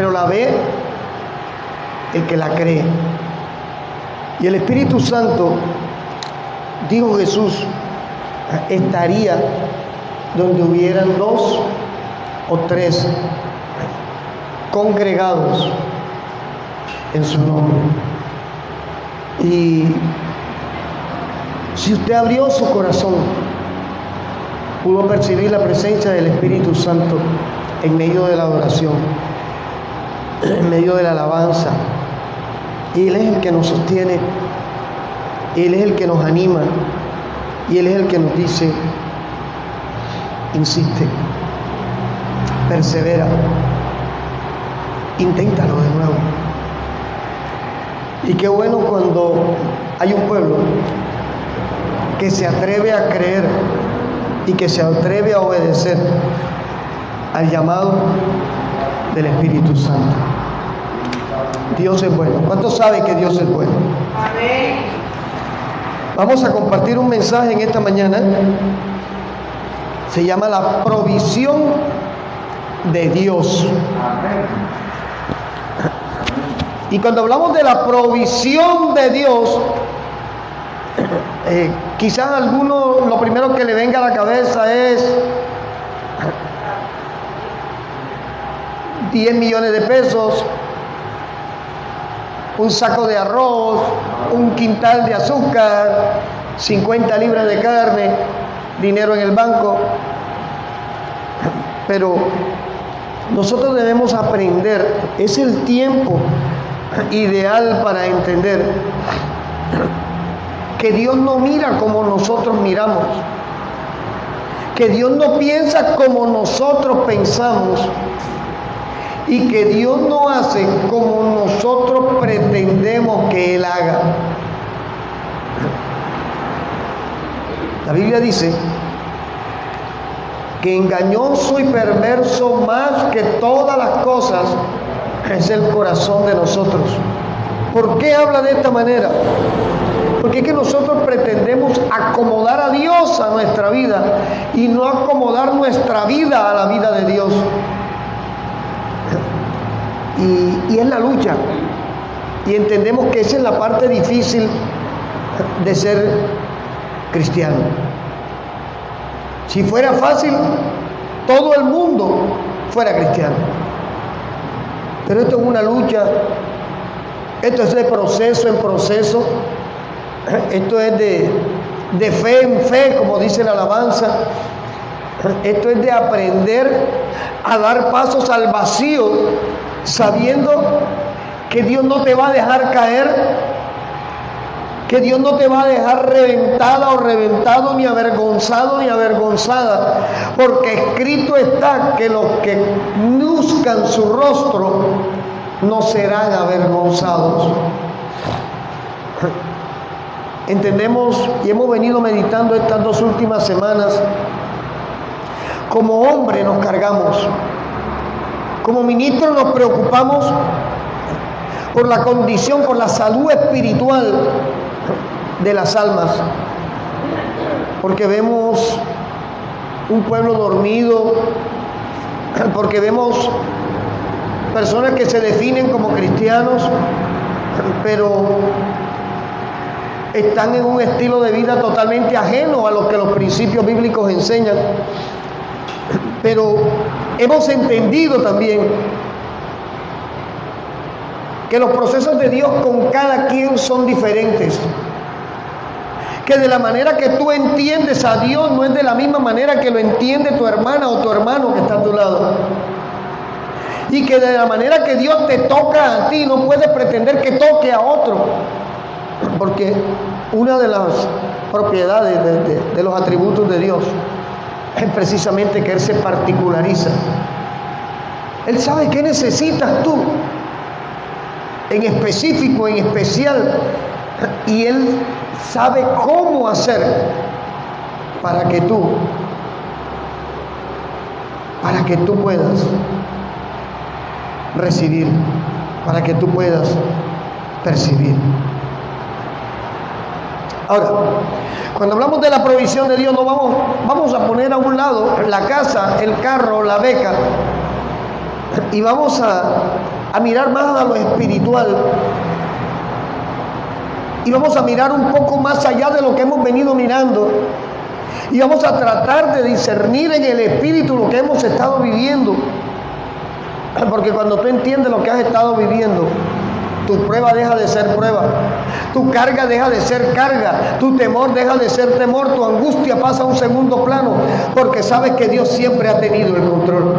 pero la ve el que la cree. Y el Espíritu Santo, dijo Jesús, estaría donde hubieran 2 o 3 congregados en su nombre. Y si usted abrió su corazón, pudo percibir la presencia del Espíritu Santo en medio de la adoración, en medio de la alabanza. Y Él es el que nos sostiene, Él es el que nos anima, y Él es el que nos dice: insiste, persevera, inténtalo de nuevo. Y qué bueno cuando hay un pueblo que se atreve a creer y que se atreve a obedecer al llamado del Espíritu Santo. Dios es bueno. ¿Cuántos saben que Dios es bueno? Amén. Vamos a compartir un mensaje en esta mañana. Se llama la provisión de Dios. Amén. Y cuando hablamos de la provisión de Dios, quizás a alguno lo primero que le venga a la cabeza es 10 millones de pesos, un saco de arroz, un quintal de azúcar, 50 libras de carne, dinero en el banco. Pero nosotros debemos aprender, es el tiempo ideal para entender que Dios no mira como nosotros miramos, que Dios no piensa como nosotros pensamos, y que Dios no hace como nosotros pretendemos que Él haga. La Biblia dice que engañoso y perverso más que todas las cosas es el corazón de nosotros. ¿Por qué habla de esta manera? Porque es que nosotros pretendemos acomodar a Dios a nuestra vida y no acomodar nuestra vida a la vida de Dios. Y es la lucha. Y entendemos que esa es la parte difícil de ser cristiano. Si fuera fácil, todo el mundo fuera cristiano. Pero esto es una lucha, esto es de proceso en proceso, esto es de fe en fe, como dice la alabanza. Esto es de aprender a dar pasos al vacío, sabiendo que Dios no te va a dejar caer, que Dios no te va a dejar reventada o reventado, ni avergonzado ni avergonzada, porque escrito está que los que buscan su rostro no serán avergonzados. Entendemos y hemos venido meditando estas 2 últimas semanas. Como hombre nos cargamos, como ministros nos preocupamos por la condición, por la salud espiritual de las almas, porque vemos un pueblo dormido, porque vemos personas que se definen como cristianos, pero están en un estilo de vida totalmente ajeno a lo que los principios bíblicos enseñan. Pero hemos entendido también que los procesos de Dios con cada quien son diferentes, que de la manera que tú entiendes a Dios no es de la misma manera que lo entiende tu hermana o tu hermano que está a tu lado, y que de la manera que Dios te toca a ti no puedes pretender que toque a otro, porque una de las propiedades de los atributos de Dios es precisamente que Él se particulariza. Él sabe qué necesitas tú en específico, en especial, y Él sabe cómo hacer para que tú puedas recibir, para que tú puedas percibir. Ahora, cuando hablamos de la provisión de Dios, no vamos a poner a un lado la casa, el carro, la beca, y vamos a a mirar más a lo espiritual. Y vamos a mirar un poco más allá de lo que hemos venido mirando. Y vamos a tratar de discernir en el espíritu lo que hemos estado viviendo. Porque cuando tú entiendes lo que has estado viviendo, tu prueba deja de ser prueba, tu carga deja de ser carga, tu temor deja de ser temor, tu angustia pasa a un segundo plano, porque sabes que Dios siempre ha tenido el control.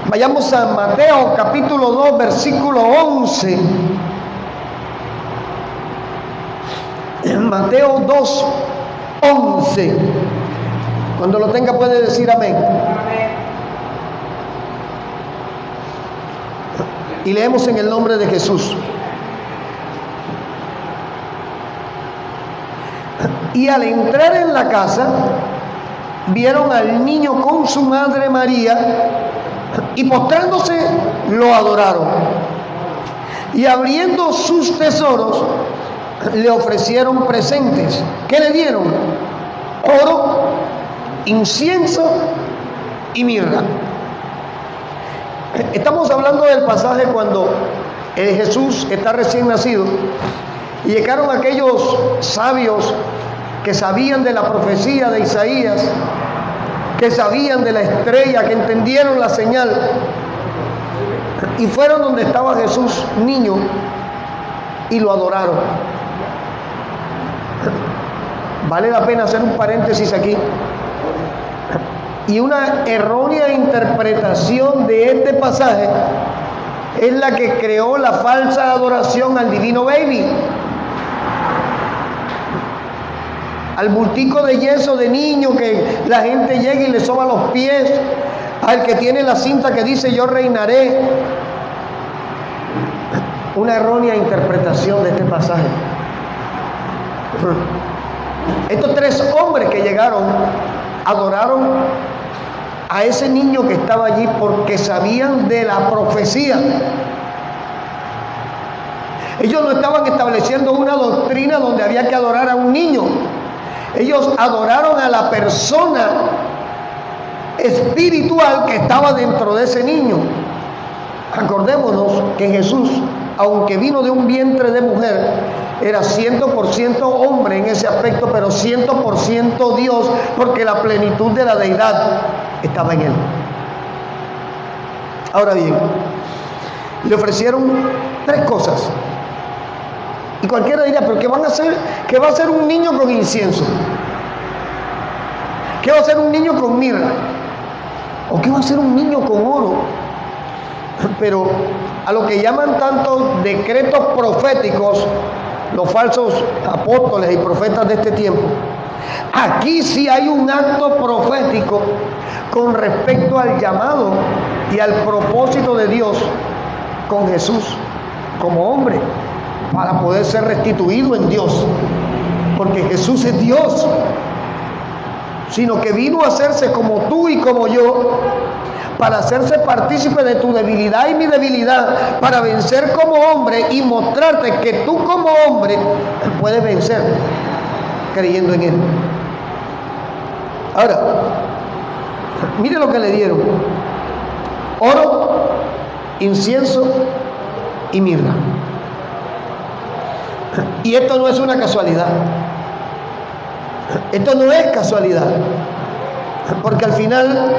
Vayamos a Mateo capítulo 2, versículo 11. Mateo 2, 11. Cuando lo tenga puede decir amén. Y leemos en el nombre de Jesús. Y al entrar en la casa, vieron al niño con su madre María, y postrándose lo adoraron. Y abriendo sus tesoros, le ofrecieron presentes. ¿Qué le dieron? Oro, incienso y mirra. Estamos hablando del pasaje cuando Jesús está recién nacido y llegaron aquellos sabios que sabían de la profecía de Isaías, que sabían de la estrella, que entendieron la señal, y fueron donde estaba Jesús niño y lo adoraron. Vale la pena hacer un paréntesis aquí. Y una errónea interpretación de este pasaje es la que creó la falsa adoración al divino baby, al bultico de yeso de niño que la gente llega y le soba los pies, al que tiene la cinta que dice yo reinaré. Una errónea interpretación de este pasaje. Estos tres hombres que llegaron adoraron a ese niño que estaba allí porque sabían de la profecía. Ellos no estaban estableciendo una doctrina donde había que adorar a un niño. Ellos adoraron a la persona espiritual que estaba dentro de ese niño. Acordémonos que Jesús, aunque vino de un vientre de mujer, era 100% hombre en ese aspecto, pero 100% Dios, porque la plenitud de la deidad estaba en él. Ahora bien, le ofrecieron tres cosas. Y cualquiera diría, pero ¿qué van a hacer? ¿Qué va a hacer un niño con incienso? ¿Qué va a hacer un niño con mirra? ¿O qué va a hacer un niño con oro? Pero a lo que llaman tantos decretos proféticos, los falsos apóstoles y profetas de este tiempo, aquí sí hay un acto profético con respecto al llamado y al propósito de Dios con Jesús como hombre, para poder ser restituido en Dios, porque Jesús es Dios, sino que vino a hacerse como tú y como yo, para hacerse partícipe de tu debilidad y mi debilidad, para vencer como hombre y mostrarte que tú como hombre puedes vencer creyendo en Él. Ahora, mire lo que le dieron: oro, incienso y mirra. Y esto no es una casualidad. Esto no es casualidad, porque al final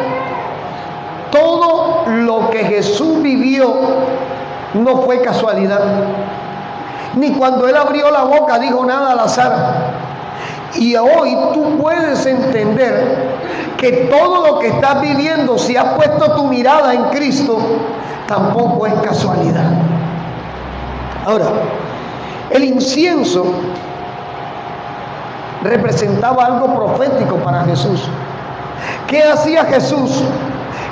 todo lo que Jesús vivió no fue casualidad. Ni cuando Él abrió la boca dijo nada al azar. Y hoy tú puedes entender que todo lo que estás viviendo, si has puesto tu mirada en Cristo, tampoco es casualidad. Ahora, el incienso representaba algo profético para Jesús. ¿Qué hacía Jesús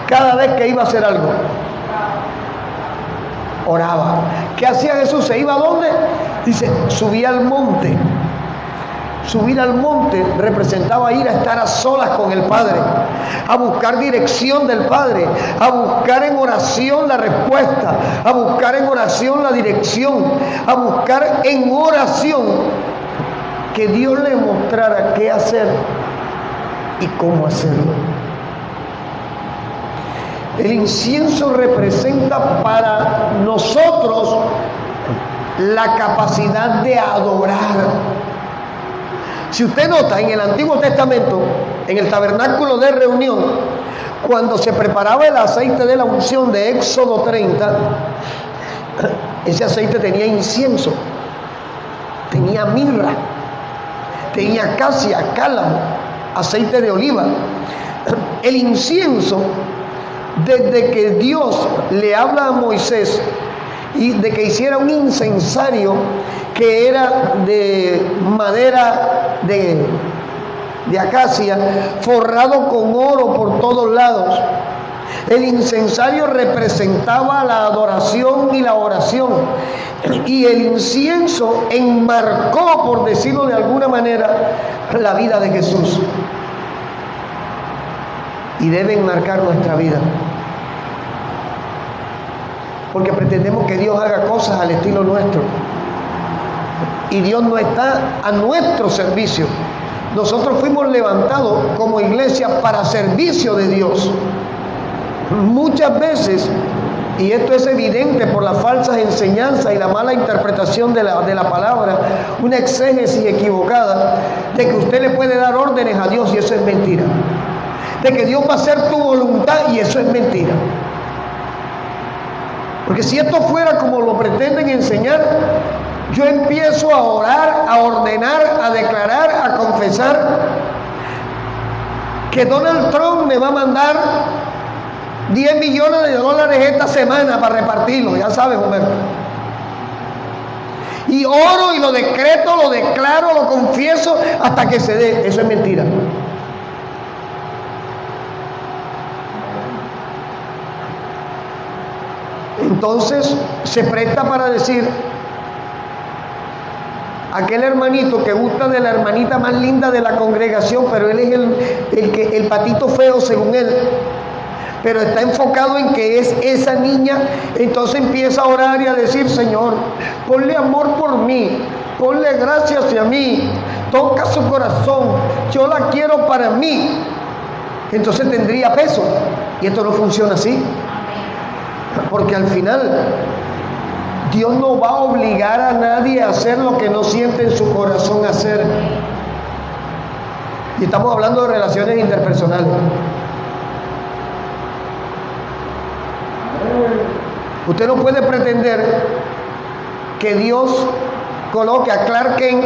cada vez que iba a hacer algo? Oraba. ¿Qué hacía Jesús? ¿Se iba a dónde? Dice, subía al monte. Subir al monte representaba ir a estar a solas con el Padre, a buscar dirección del Padre, a buscar en oración la respuesta, a buscar en oración la dirección, a buscar en oración que Dios le mostrara qué hacer y cómo hacerlo. El incienso representa para nosotros la capacidad de adorar. Si usted nota en el Antiguo Testamento, en el tabernáculo de reunión, cuando se preparaba el aceite de la unción de Éxodo 30, ese aceite tenía incienso, tenía mirra, tenía acacia, cálamo, aceite de oliva. El incienso, desde que Dios le habla a Moisés y de que hiciera un incensario que era de madera de acacia, forrado con oro por todos lados. El incensario representaba la adoración y la oración, y el incienso enmarcó, por decirlo de alguna manera, la vida de Jesús, y debe enmarcar nuestra vida, porque pretendemos que Dios haga cosas al estilo nuestro, y Dios no está a nuestro servicio. Nosotros fuimos levantados como iglesia para servicio de Dios. Muchas veces, y esto es evidente por las falsas enseñanzas y la mala interpretación de la palabra, una exégesis equivocada de que usted le puede dar órdenes a Dios, y eso es mentira. De que Dios va a hacer tu voluntad, y eso es mentira. Porque si esto fuera como lo pretenden enseñar, yo empiezo a orar, a ordenar, a declarar, a confesar que Donald Trump me va a mandar 10 millones de dólares esta semana para repartirlo, ya sabes, Humberto. Y oro y lo decreto, lo declaro, lo confieso hasta que se dé. Eso es mentira. Entonces se presta para decir, aquel hermanito que gusta de la hermanita más linda de la congregación, pero él es el patito feo según él, pero está enfocado en que es esa niña. Entonces empieza a orar y a decir: Señor, ponle amor por mí, ponle gracia hacia mí, toca su corazón, yo la quiero para mí. Entonces tendría peso, y esto no funciona así, porque al final Dios no va a obligar a nadie a hacer lo que no siente en su corazón hacer. Y estamos hablando de relaciones interpersonales. Usted no puede pretender que Dios coloque a Clark Kent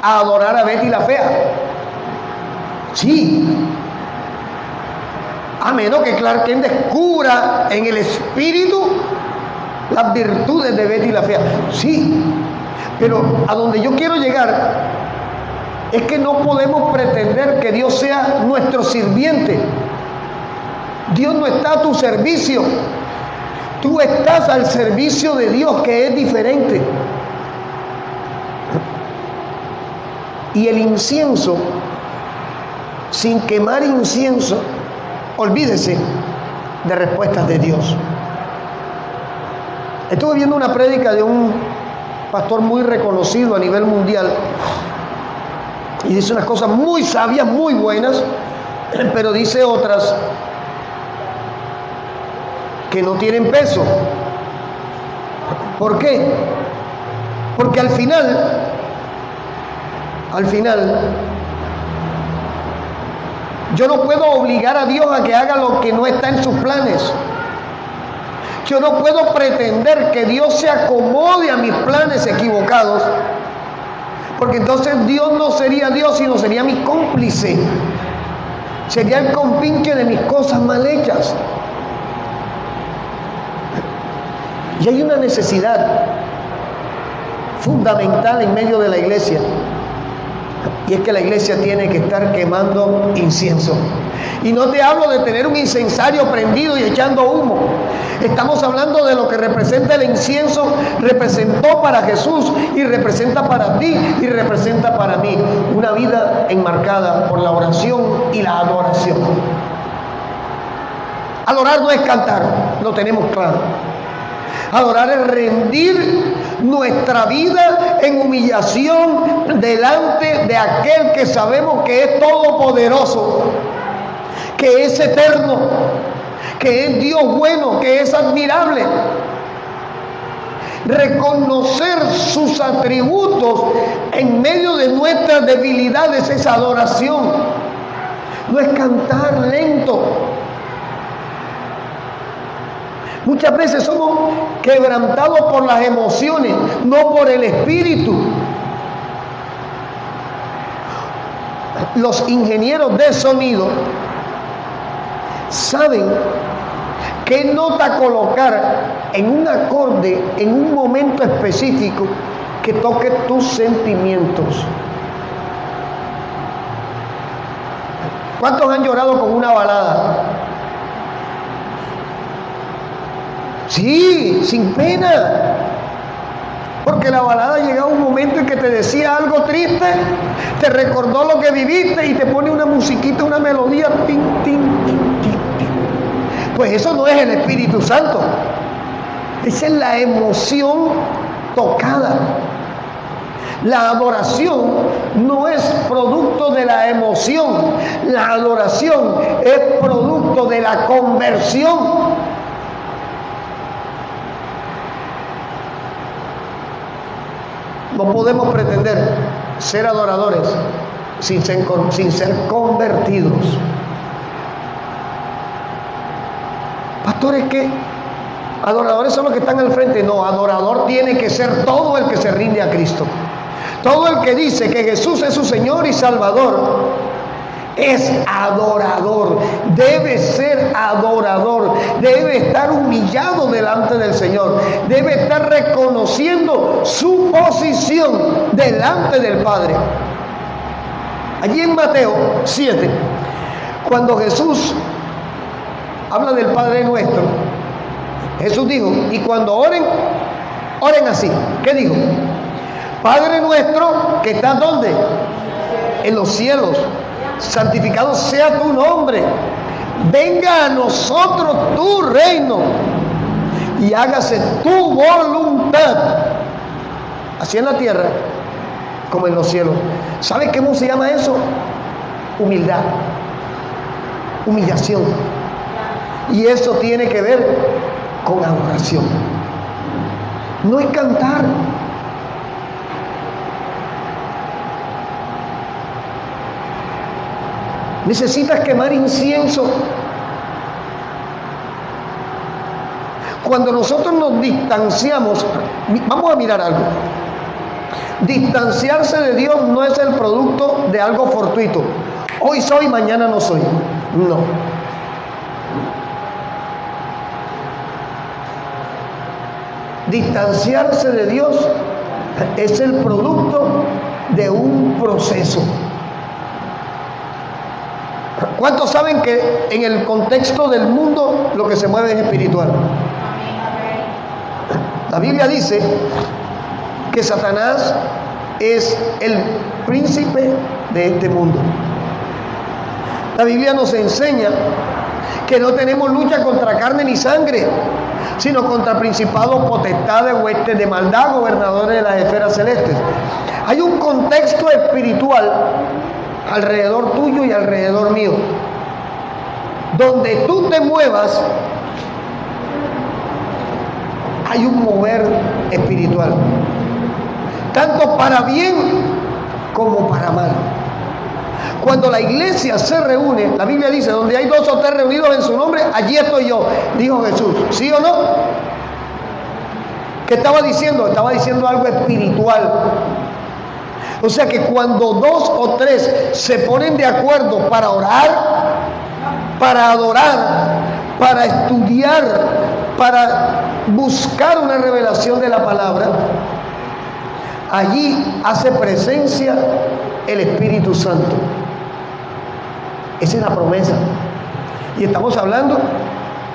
a adorar a Betty la Fea. Sí, a menos que Clark Kent descubra en el espíritu las virtudes de Betty la Fea. Sí, pero a donde yo quiero llegar es que no podemos pretender que Dios sea nuestro sirviente. Dios no está a tu servicio. Tú estás al servicio de Dios, que es diferente. Y el incienso, sin quemar incienso, olvídese de respuestas de Dios. Estuve viendo una prédica de un pastor muy reconocido a nivel mundial, y dice unas cosas muy sabias, muy buenas, pero dice otras que no tienen peso. ¿Por qué? Porque al final, yo no puedo obligar a Dios a que haga lo que no está en sus planes. Yo no puedo pretender que Dios se acomode a mis planes equivocados, porque entonces Dios no sería Dios, sino sería mi cómplice. Sería el compinche de mis cosas mal hechas. Y hay una necesidad fundamental en medio de la iglesia, y es que la iglesia tiene que estar quemando incienso. Y no te hablo de tener un incensario prendido y echando humo. Estamos hablando de lo que representa el incienso, representó para Jesús, y representa para ti, y representa para mí. Una vida enmarcada por la oración y la adoración. Adorar no es cantar, lo tenemos claro. Adorar es rendir nuestra vida en humillación delante de aquel que sabemos que es todopoderoso, que es eterno, que es Dios bueno, que es admirable. Reconocer sus atributos en medio de nuestras debilidades es adoración. No es cantar lento. Muchas veces somos quebrantados por las emociones, no por el espíritu. Los ingenieros de sonido saben qué nota colocar en un acorde, en un momento específico que toque tus sentimientos. ¿Cuántos han llorado con una balada? Sí, sin pena. Porque la balada llegaba un momento en que te decía algo triste, te recordó lo que viviste y te pone una musiquita, una melodía. Tin, tin, tin, tin, tin. Pues eso no es el Espíritu Santo. Esa es la emoción tocada. La adoración no es producto de la emoción. La adoración es producto de la conversión. No podemos pretender ser adoradores sin ser convertidos. Pastores, ¿qué? Adoradores son los que están al frente. No, adorador tiene que ser todo el que se rinde a Cristo. Todo el que dice que Jesús es su Señor y Salvador es adorador. Debe ser adorador. Debe estar humillado delante del Señor. Debe estar reconociendo su posición delante del Padre. Allí en Mateo 7, cuando Jesús habla del Padre Nuestro, Jesús dijo, y cuando oren, oren así. ¿Qué dijo? Padre nuestro que estás ¿dónde? En los cielos. Santificado sea tu nombre. Venga a nosotros tu reino y hágase tu voluntad, así en la tierra como en los cielos. ¿Sabes cómo se llama eso? Humildad, humillación. Y eso tiene que ver con adoración. No es cantar. Necesitas quemar incienso. Cuando nosotros nos distanciamos, vamos a mirar algo. Distanciarse de Dios no es el producto de algo fortuito. Hoy soy, mañana no soy. No. Distanciarse de Dios es el producto de un proceso. ¿Cuántos saben que en el contexto del mundo lo que se mueve es espiritual? La Biblia dice que Satanás es el príncipe de este mundo. La Biblia nos enseña que no tenemos lucha contra carne ni sangre, sino contra principados, potestades, huestes de maldad, gobernadores de las esferas celestes. Hay un contexto espiritual alrededor tuyo y alrededor mío. Donde tú te muevas, hay un mover espiritual, tanto para bien como para mal. Cuando la iglesia se reúne, la Biblia dice, donde hay 2 o 3 reunidos en su nombre, allí estoy yo, dijo Jesús. ¿Sí o no? ¿Qué estaba diciendo? Estaba diciendo algo espiritual. O sea que cuando 2 o 3 se ponen de acuerdo para orar, para adorar, para estudiar, para buscar una revelación de la palabra, allí hace presencia el Espíritu Santo. Esa es la promesa. Y estamos hablando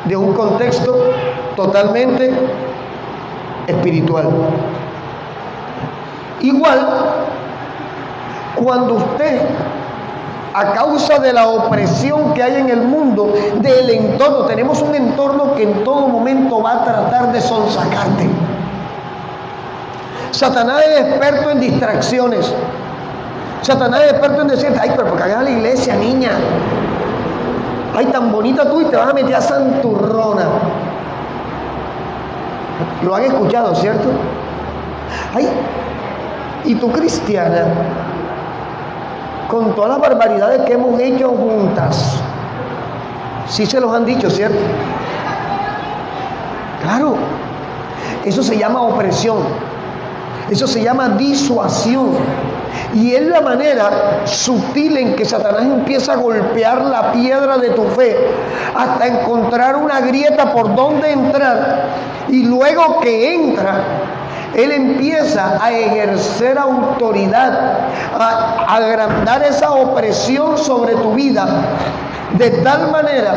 de un contexto totalmente espiritual. Igual, cuando usted, a causa de la opresión que hay en el mundo, del entorno, tenemos un entorno que en todo momento va a tratar de sonsacarte. Satanás es experto en distracciones. Satanás es experto en decirte, ay, pero porque hagas a la iglesia, niña. Ay, tan bonita tú y te vas a meter a santurrona. Lo han escuchado, ¿cierto? Ay, y tú, cristiana, con todas las barbaridades que hemos hecho juntas, sí se los han dicho, ¿cierto? Claro, eso se llama opresión, eso se llama disuasión, y es la manera sutil en que Satanás empieza a golpear la piedra de tu fe hasta encontrar una grieta por donde entrar, y luego que entra, él empieza a ejercer autoridad, a agrandar esa opresión sobre tu vida, de tal manera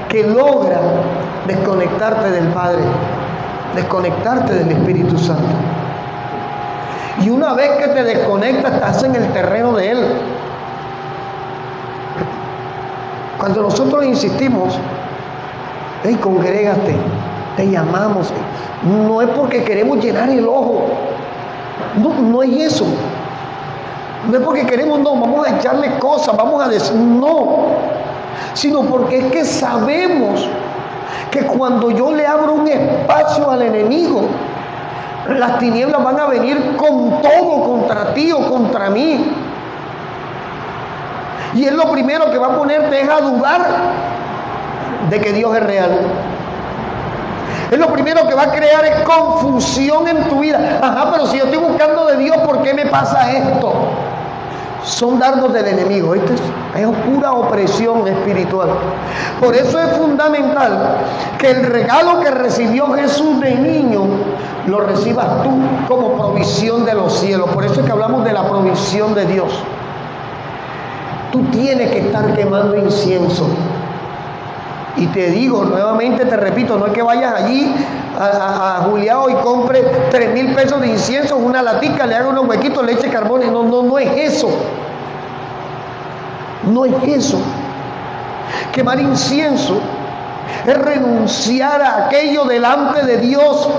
que logra desconectarte del Padre, desconectarte del Espíritu Santo. Y una vez que te desconectas, estás en el terreno de Él. Cuando nosotros insistimos, hey, congrégate, te llamamos, no es porque queremos llenar el ojo, no es eso, no es porque queremos, no, vamos a echarle cosas, vamos a decir, no, sino porque es que sabemos que cuando yo le abro un espacio al enemigo, las tinieblas van a venir con todo contra ti o contra mí, y es lo primero que va a ponerte es a dudar de que Dios es real. Es lo primero que va a crear es confusión en tu vida. Ajá, pero si yo estoy buscando de Dios, ¿por qué me pasa esto? Son dardos del enemigo. Esto es pura opresión espiritual. Por eso es fundamental que el regalo que recibió Jesús de niño lo recibas tú como provisión de los cielos. Por eso es que hablamos de la provisión de Dios. Tú tienes que estar quemando incienso. Y te digo, nuevamente te repito, no es que vayas allí a Juliao y compre 3,000 pesos de incienso, una latica, le haga unos huequitos, le eche carbón. No es eso. No es eso. Quemar incienso es renunciar a aquello delante de Dios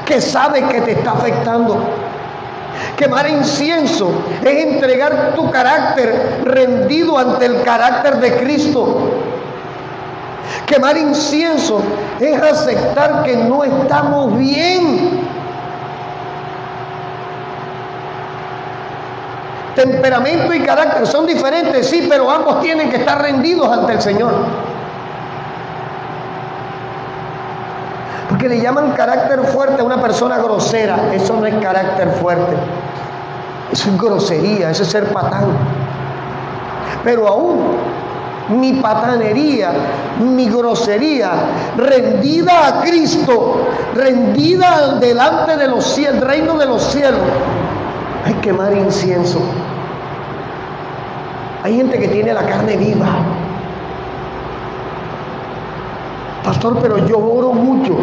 que sabe que te está afectando. Quemar incienso es entregar tu carácter rendido ante el carácter de Cristo. Quemar incienso es aceptar que no estamos bien. Temperamento y carácter son diferentes, sí, pero ambos tienen que estar rendidos ante el Señor. Porque le llaman carácter fuerte a una persona grosera. Eso no es carácter fuerte. Eso es grosería, eso es ser patán. Pero aún mi patanería, mi grosería, rendida a Cristo, rendida delante de los cielos, reino de los cielos, hay que quemar incienso. Hay gente que tiene la carne viva. Pastor, pero yo oro mucho.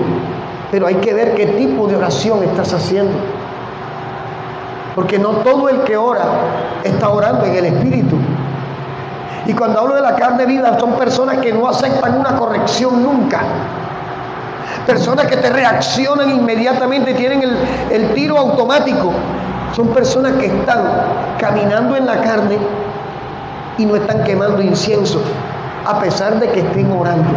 Pero hay que ver qué tipo de oración estás haciendo. Porque no todo el que ora está orando en el Espíritu. Y cuando hablo de la carne viva, son personas que no aceptan una corrección nunca. Personas que te reaccionan inmediatamente, tienen el tiro automático. Son personas que están caminando en la carne y no están quemando incienso, a pesar de que estén orando.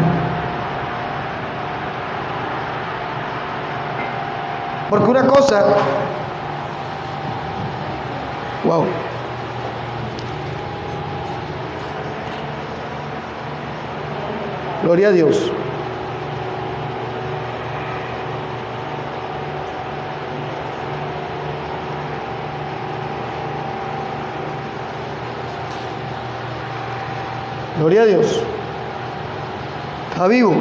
Porque una cosa, wow, gloria a Dios. Gloria a Dios. Está vivo.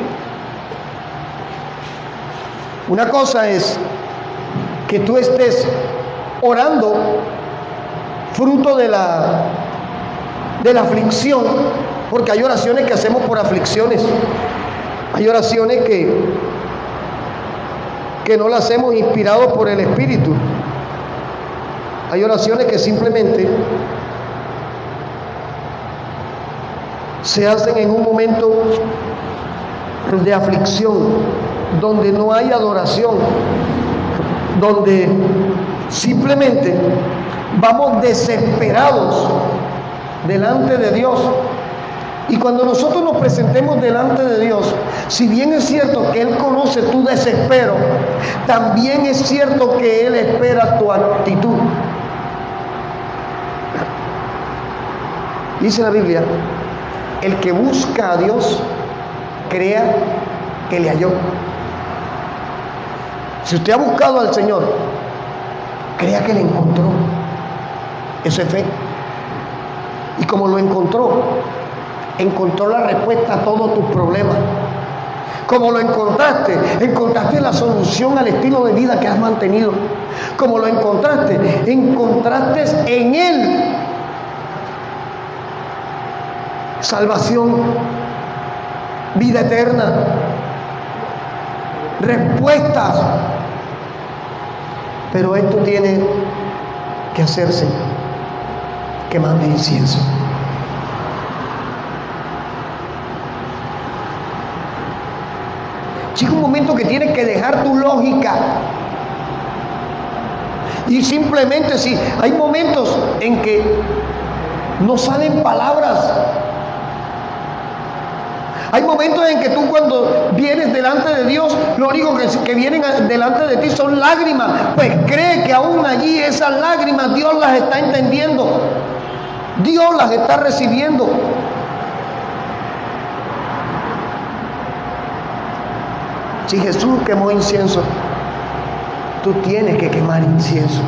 Una cosa es que tú estés orando fruto de la aflicción, porque hay oraciones que hacemos por aflicciones. Hay oraciones que no las hacemos inspirados por el Espíritu. Hay oraciones que simplemente se hacen en un momento de aflicción, donde no hay adoración, donde simplemente vamos desesperados delante de Dios Y cuando nosotros nos presentemos delante de Dios, si bien es cierto que Él conoce tu desespero, también es cierto que Él espera tu actitud. Dice la Biblia, el que busca a Dios, crea que le halló. Si usted ha buscado al Señor, crea que le encontró. Eso es fe. Y como lo encontró la respuesta a todos tus problemas. Como lo encontraste la solución al estilo de vida que has mantenido. Como lo encontraste en Él salvación, vida eterna, respuestas. Pero esto tiene que hacerse quemando incienso. Llega un momento que tienes que dejar tu lógica y simplemente, si hay momentos en que no salen palabras, hay momentos en que tú, cuando vienes delante de Dios, lo único que vienen delante de ti son lágrimas. Pues cree que aún allí esas lágrimas Dios las está entendiendo, Dios las está recibiendo. Si Jesús quemó incienso, tú tienes que quemar incienso.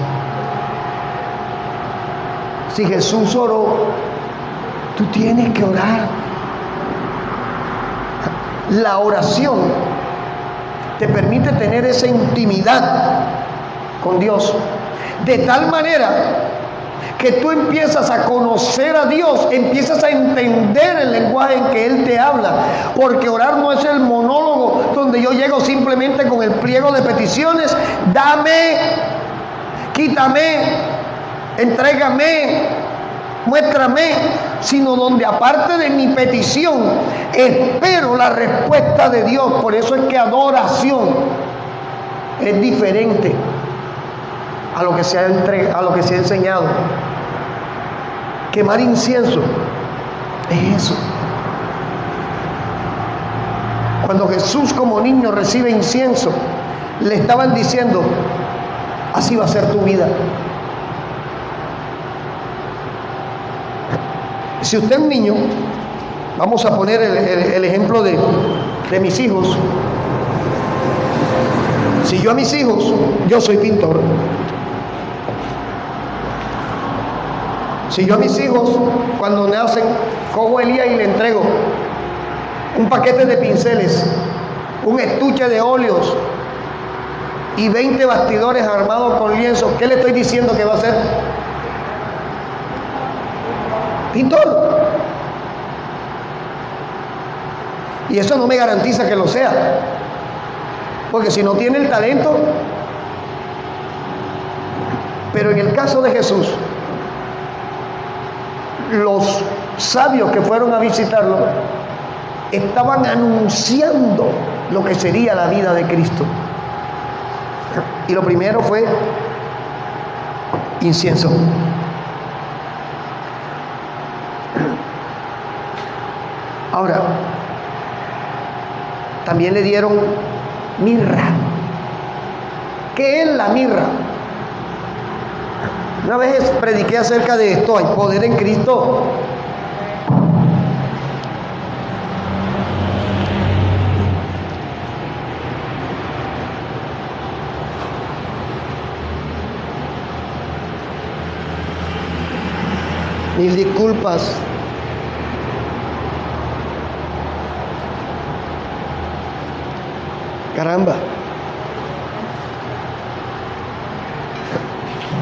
Si Jesús oró, tú tienes que orar. La oración te permite tener esa intimidad con Dios, de tal manera que tú empiezas a conocer a Dios, empiezas a entender el lenguaje en que Él te habla, porque orar no es el monólogo donde yo llego simplemente con el pliego de peticiones: dame, quítame, entrégame, muéstrame, sino donde, aparte de mi petición, espero la respuesta de Dios. Por eso es que adoración es diferente a lo que se ha enseñado. Quemar incienso es eso. Cuando Jesús como niño recibe incienso, le estaban diciendo: así va a ser tu vida. Si usted es un niño, vamos a poner el ejemplo de mis hijos. Si yo a mis hijos, yo soy pintor. Si yo a mis hijos, cuando nacen, cojo el día y le entrego un paquete de pinceles, un estuche de óleos y 20 bastidores armados con lienzo, ¿qué le estoy diciendo que va a hacer? Pintor. Y eso no me garantiza que lo sea, porque si no tiene el talento. Pero en el caso de Jesús, los sabios que fueron a visitarlo estaban anunciando lo que sería la vida de Cristo. Y lo primero fue incienso. Ahora, también le dieron mirra. ¿Qué es la mirra? Una vez prediqué acerca de esto: hay poder en Cristo. Mil disculpas. Caramba.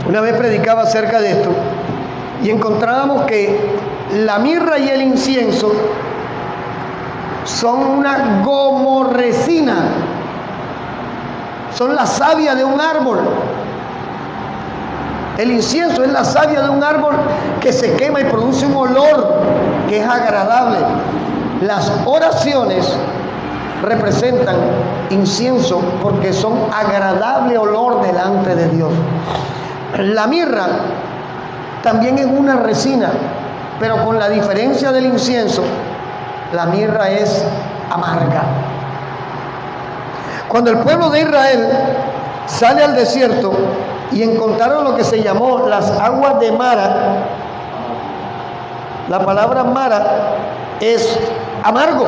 Una vez predicaba acerca de esto y encontrábamos que la mirra y el incienso son una gomorresina, son la savia de un árbol. El incienso es la savia de un árbol que se quema y produce un olor que es agradable. Las oraciones representan incienso porque son agradable olor delante de Dios. La mirra también es una resina, pero con la diferencia del incienso La mirra es amarga. Cuando el pueblo de Israel sale al desierto y encontraron lo que se llamó las aguas de Mara, la palabra Mara es amargo.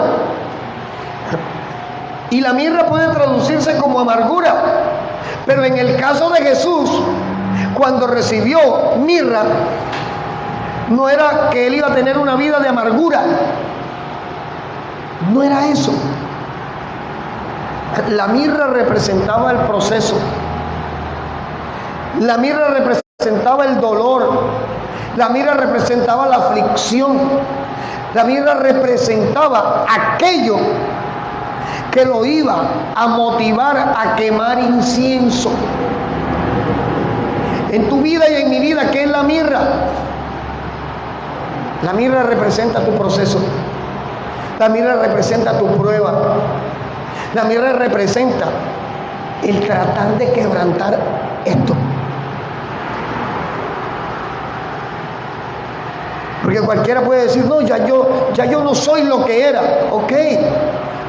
Y la mirra puede traducirse como amargura. Pero en el caso de Jesús, cuando recibió mirra, no era que él iba a tener una vida de amargura. No era eso. La mirra representaba el proceso. La mirra representaba el dolor. La mirra representaba la aflicción. La mirra representaba aquello que lo iba a motivar a quemar incienso. En tu vida y en mi vida, ¿qué es la mirra? La mirra representa tu proceso. La mirra representa tu prueba. La mirra representa el tratar de quebrantar esto. Porque cualquiera puede decir, no, ya yo no soy lo que era. Ok,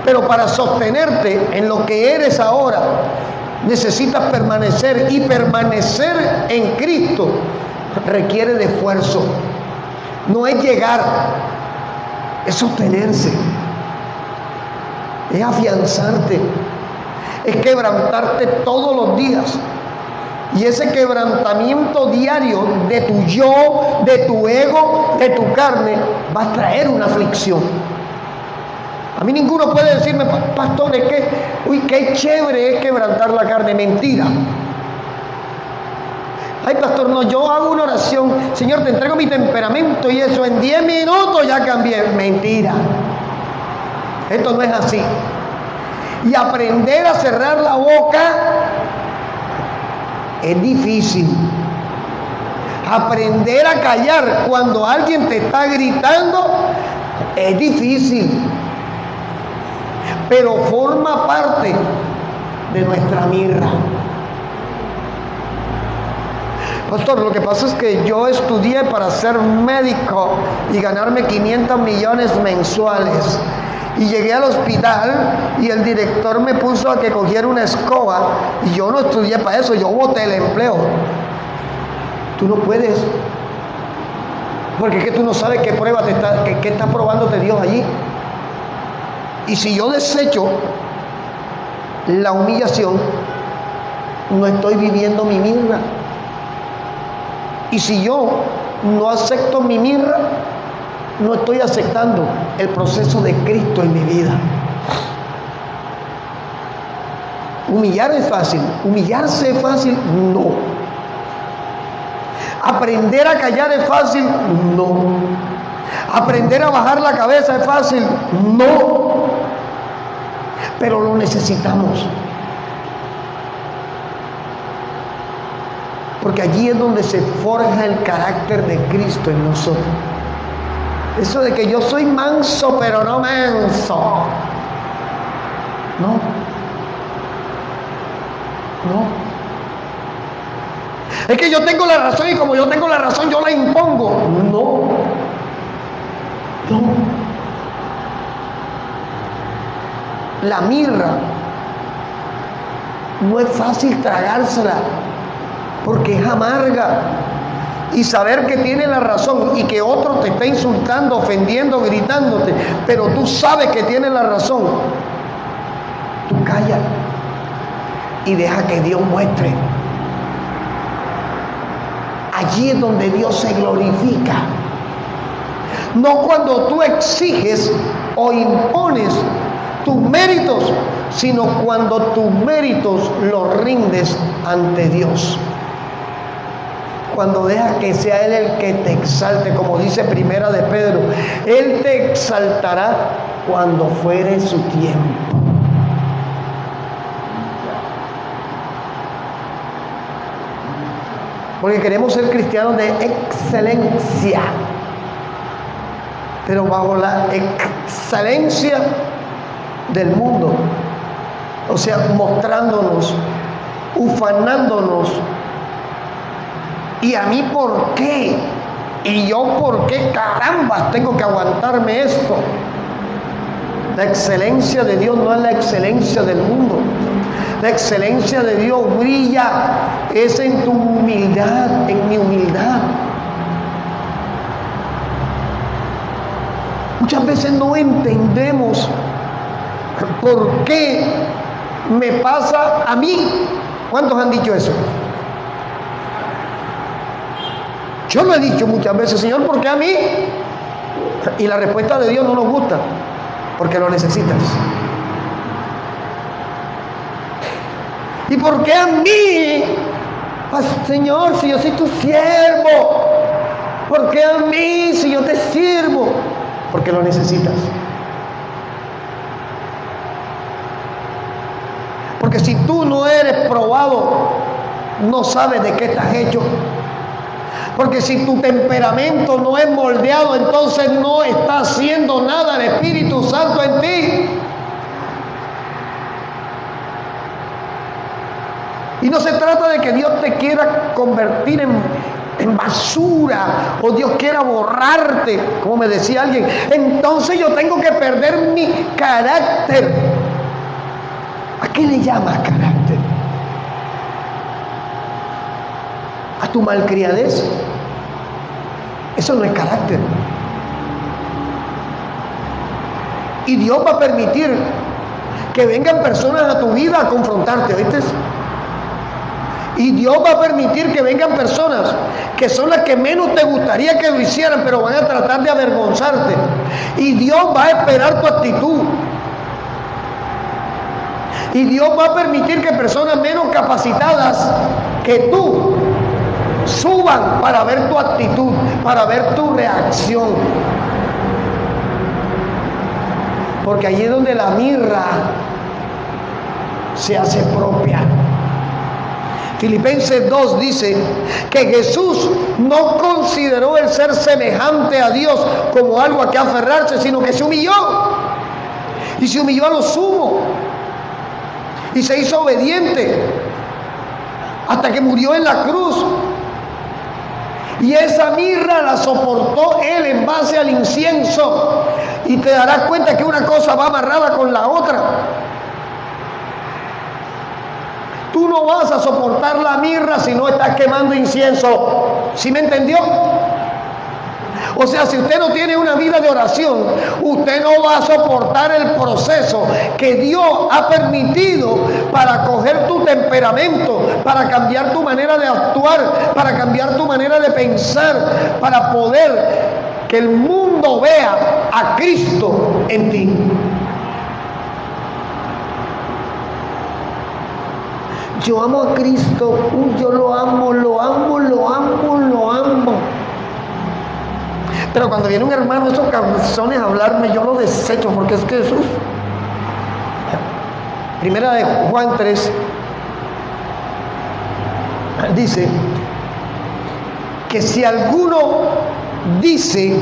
pero para sostenerte en lo que eres ahora, necesitas permanecer, y permanecer en Cristo requiere de esfuerzo. No es llegar, es sostenerse, es afianzarte, es quebrantarte todos los días. Y ese quebrantamiento diario de tu yo, de tu ego, de tu carne, va a traer una aflicción. A mí ninguno puede decirme, pastor, es que, qué chévere es quebrantar la carne. Mentira. Ay, pastor, no, yo hago una oración, Señor, te entrego mi temperamento y eso en 10 minutos ya cambié. Mentira. Esto no es así. Y aprender a cerrar la boca es difícil. Aprender a callar cuando alguien te está gritando es difícil. Pero forma parte de nuestra mirra. Pastor, lo que pasa es que yo estudié para ser médico y ganarme 500 millones mensuales. Y llegué al hospital y el director me puso a que cogiera una escoba y yo no estudié para eso, yo boté el empleo. Tú no puedes, porque es que tú no sabes qué prueba qué está probándote Dios allí. Y si yo desecho la humillación, no estoy viviendo mi mirra. Y si yo no acepto mi mirra, no estoy aceptando el proceso de Cristo en mi vida. Humillar es fácil, humillarse es fácil, no. Aprender a callar es fácil, no. Aprender a bajar la cabeza es fácil, no. Pero lo necesitamos. Porque allí es donde se forja el carácter de Cristo en nosotros. Eso de que yo soy manso, pero no menso. No. No. Es que yo tengo la razón y como yo tengo la razón, yo la impongo. No. No. La mirra no es fácil tragársela porque es amarga. Y saber que tiene la razón y que otro te está insultando, ofendiendo, gritándote, pero tú sabes que tiene la razón. Tú calla y deja que Dios muestre. Allí es donde Dios se glorifica. No cuando tú exiges o impones tus méritos, sino cuando tus méritos los rindes ante Dios. Cuando dejas que sea Él el que te exalte, como dice Primera de Pedro, Él te exaltará cuando fuere su tiempo. Porque queremos ser cristianos de excelencia, pero bajo la excelencia del mundo, o sea, mostrándonos, ufanándonos. ¿Y a mí por qué? ¿Y yo por qué carambas tengo que aguantarme esto? La excelencia de Dios no es la excelencia del mundo. La excelencia de Dios brilla, es en tu humildad, en mi humildad. Muchas veces no entendemos por qué me pasa a mí. ¿Cuántos han dicho eso? Yo lo he dicho muchas veces, Señor, ¿por qué a mí? Y la respuesta de Dios no nos gusta, porque lo necesitas. ¿Y por qué a mí? Pues, Señor, si yo soy tu siervo, ¿por qué a mí si yo te sirvo? Porque lo necesitas. Porque si tú no eres probado, no sabes de qué estás hecho. Porque si tu temperamento no es moldeado, entonces no está haciendo nada el Espíritu Santo en ti. Y no se trata de que Dios te quiera convertir en basura o Dios quiera borrarte, como me decía alguien. Entonces yo tengo que perder mi carácter. ¿A qué le llamas carácter? ¿A tu malcriadez? Eso no es carácter. Y Dios va a permitir que vengan personas a tu vida a confrontarte, ¿oíste? Y Dios va a permitir que vengan personas que son las que menos te gustaría que lo hicieran, pero van a tratar de avergonzarte. Y Dios va a esperar tu actitud. Y Dios va a permitir que personas menos capacitadas que tú suban para ver tu actitud, para ver tu reacción. Porque allí es donde la mirra se hace propia. Filipenses 2 dice que Jesús no consideró el ser semejante a Dios como algo a que aferrarse, sino que se humilló. Y se humilló a lo sumo. Y se hizo obediente hasta que murió en la cruz. Y esa mirra la soportó él en base al incienso. Y te darás cuenta que una cosa va amarrada con la otra. Tú no vas a soportar la mirra si no estás quemando incienso. ¿Sí me entendió? O sea, si usted no tiene una vida de oración, usted no va a soportar el proceso que Dios ha permitido para coger tu temperamento, para cambiar tu manera de actuar, para cambiar tu manera de pensar, para poder que el mundo vea a Cristo en ti. Yo amo a Cristo, yo lo amo, lo amo, lo amo, lo amo. Pero cuando viene un hermano esos cabezones a hablarme, yo lo desecho, porque es que Jesús. Primera de Juan 3 dice que si alguno dice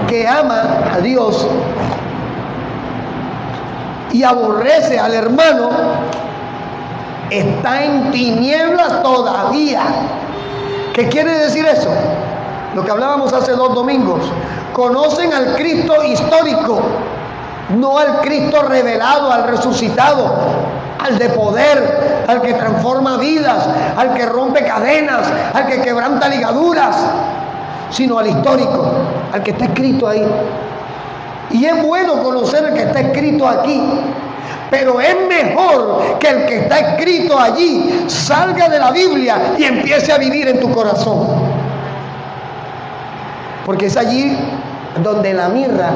que ama a Dios y aborrece al hermano, está en tinieblas todavía. ¿Qué quiere decir eso? Lo que hablábamos hace 2 domingos. Conocen al Cristo histórico, no al Cristo revelado, al resucitado, al de poder, al que transforma vidas, al que rompe cadenas, al que quebranta ligaduras, sino al histórico, al que está escrito ahí. Y es bueno conocer el que está escrito aquí, pero es mejor que el que está escrito allí salga de la Biblia y empiece a vivir en tu corazón. Porque es allí donde la mirra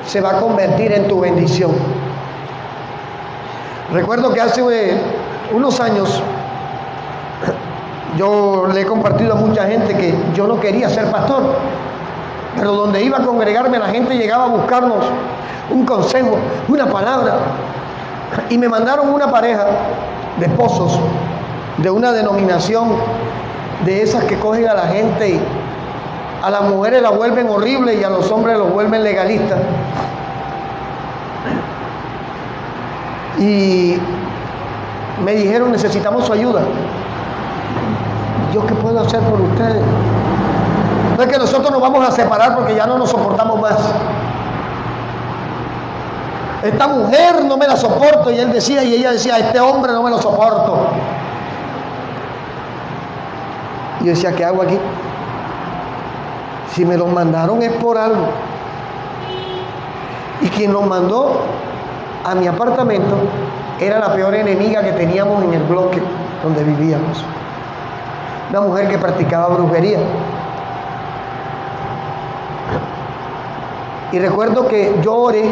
se va a convertir en tu bendición. Recuerdo que hace unos años yo le he compartido a mucha gente que yo no quería ser pastor, pero donde iba a congregarme la gente llegaba a buscarnos un consejo, una palabra. Y me mandaron una pareja de esposos de una denominación de esas que cogen a la gente y a las mujeres la vuelven horrible y a los hombres los vuelven legalistas. Y me dijeron, necesitamos su ayuda. ¿Yo qué puedo hacer por ustedes? No es que nosotros nos vamos a separar porque ya no nos soportamos más. Esta mujer no me la soporto, y él decía, y ella decía, este hombre no me lo soporto. Y yo decía, ¿qué hago aquí? Si me los mandaron es por algo. Y quien nos mandó a mi apartamento era la peor enemiga que teníamos en el bloque donde vivíamos. Una mujer que practicaba brujería. Y recuerdo que yo oré,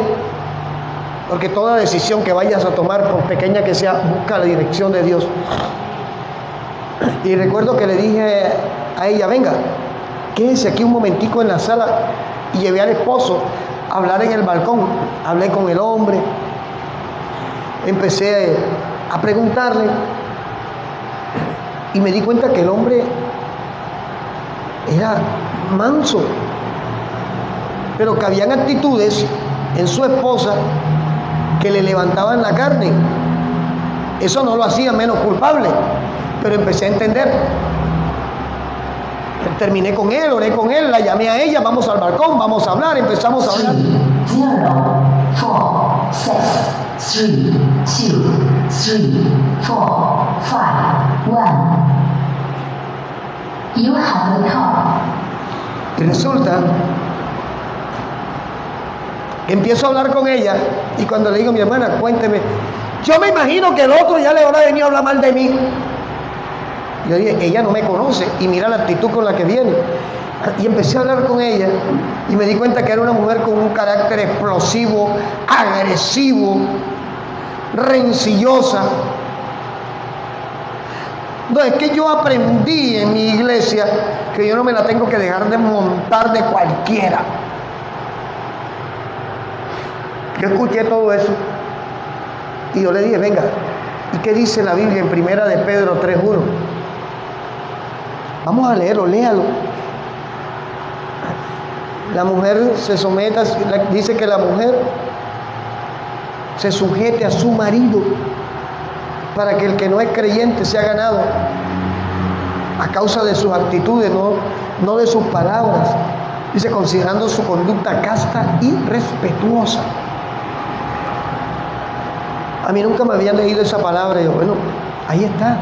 porque toda decisión que vayas a tomar, por pequeña que sea, busca la dirección de Dios. Y recuerdo que le dije a ella, venga, quédese aquí un momentico en la sala, y llevé al esposo a hablar en el balcón. Hablé con el hombre, empecé a preguntarle, y me di cuenta que el hombre era manso, pero que habían actitudes en su esposa que le levantaban la carne. Eso no lo hacía menos culpable, pero empecé a entender. Terminé con él, oré con él, la llamé a ella, vamos al balcón, vamos a hablar, empezamos a hablar. 0, 4, 6, 3, 2, 3, 4, 5, 1. You have a call. Y resulta que empiezo a hablar con ella, y cuando le digo, mi hermana, cuénteme, yo me imagino que el otro ya le habrá venido a hablar mal de mí. Yo dije, ella no me conoce, y mira la actitud con la que viene. Y empecé a hablar con ella, y me di cuenta que era una mujer con un carácter explosivo, agresivo, rencillosa. No, es que yo aprendí en mi iglesia que yo no me la tengo que dejar de montar de cualquiera. Yo escuché todo eso, y yo le dije, venga, ¿y qué dice la Biblia en 1 de Pedro 3:1? Vamos a leerlo, léalo. La mujer se somete, dice que la mujer se sujete a su marido, para que el que no es creyente sea ganado a causa de sus actitudes, no de sus palabras. Dice, considerando su conducta casta y respetuosa. A mí nunca me habían leído esa palabra, y yo, bueno, ahí está.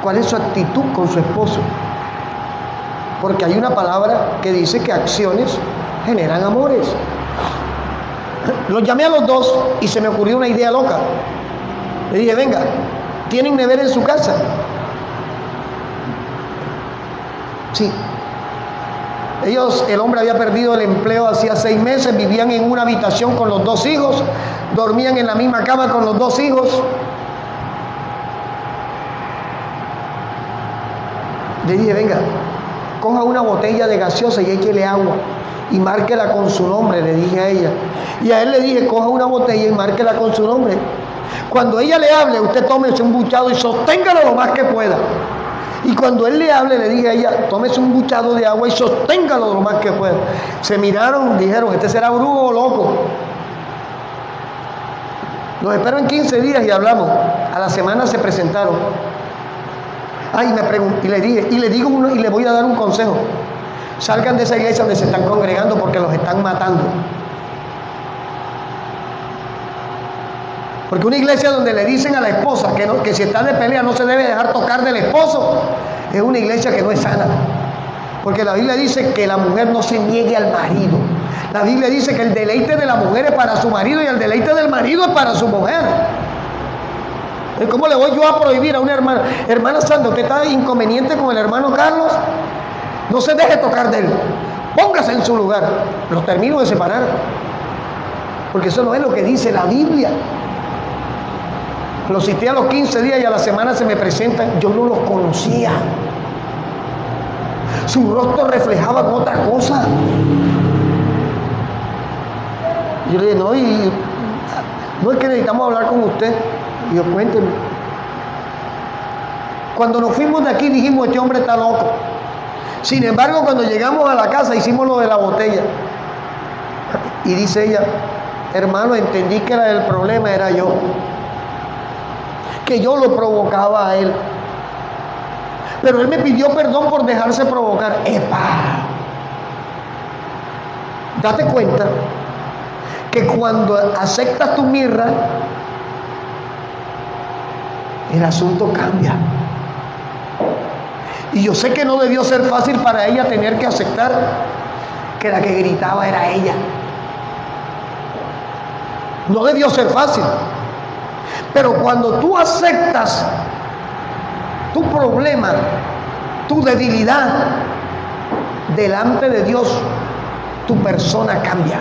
¿Cuál es su actitud con su esposo? Porque hay una palabra que dice que acciones generan amores. Los llamé a los dos y se me ocurrió una idea loca. Le dije, venga, ¿tienen nevera en su casa? Sí. El hombre había perdido el empleo hacía 6 meses, vivían en una habitación con los 2 hijos, dormían en la misma cama con los 2 hijos. Le dije, venga, coja una botella de gaseosa y échele agua y márquela con su nombre, le dije a ella. Y a él le dije, coja una botella y márquela con su nombre. Cuando ella le hable, usted tómese un buchado y sosténgalo lo más que pueda. Y cuando él le hable, le dije a ella, tómese un buchado de agua y sosténgalo lo más que pueda. Se miraron, dijeron, este será brujo o loco. Los espero en 15 días y hablamos. A la semana se presentaron. Ay, me pregunté, y le dije, y le digo uno, y le voy a dar un consejo. Salgan de esa iglesia donde se están congregando porque los están matando. Porque una iglesia donde le dicen a la esposa que si está de pelea no se debe dejar tocar del esposo, es una iglesia que no es sana. Porque la Biblia dice que la mujer no se niegue al marido. La Biblia dice que el deleite de la mujer es para su marido y el deleite del marido es para su mujer. ¿Cómo le voy yo a prohibir a una hermana? Hermana Sandra, ¿usted está inconveniente con el hermano Carlos? No se deje tocar de él. Póngase en su lugar. Los termino de separar. Porque eso no es lo que dice la Biblia. Los cité a los 15 días y a la semana se me presentan. Yo no los conocía. Su rostro reflejaba con otra cosa. Yo le dije, no es que necesitamos hablar con usted. Y yo, cuénteme. Cuando nos fuimos de aquí dijimos, este hombre está loco. Sin embargo, cuando llegamos a la casa hicimos lo de la botella. Y dice ella, hermano, entendí que el problema era yo. Que yo lo provocaba a él. pero él me pidió perdón por dejarse provocar. ¡Epa! Date cuenta que cuando aceptas tu mirra, el asunto cambia. Y yo sé que no debió ser fácil para ella tener que aceptar que la que gritaba era ella. No debió ser fácil. Pero cuando tú aceptas tu problema, tu debilidad delante de Dios, tu persona cambia.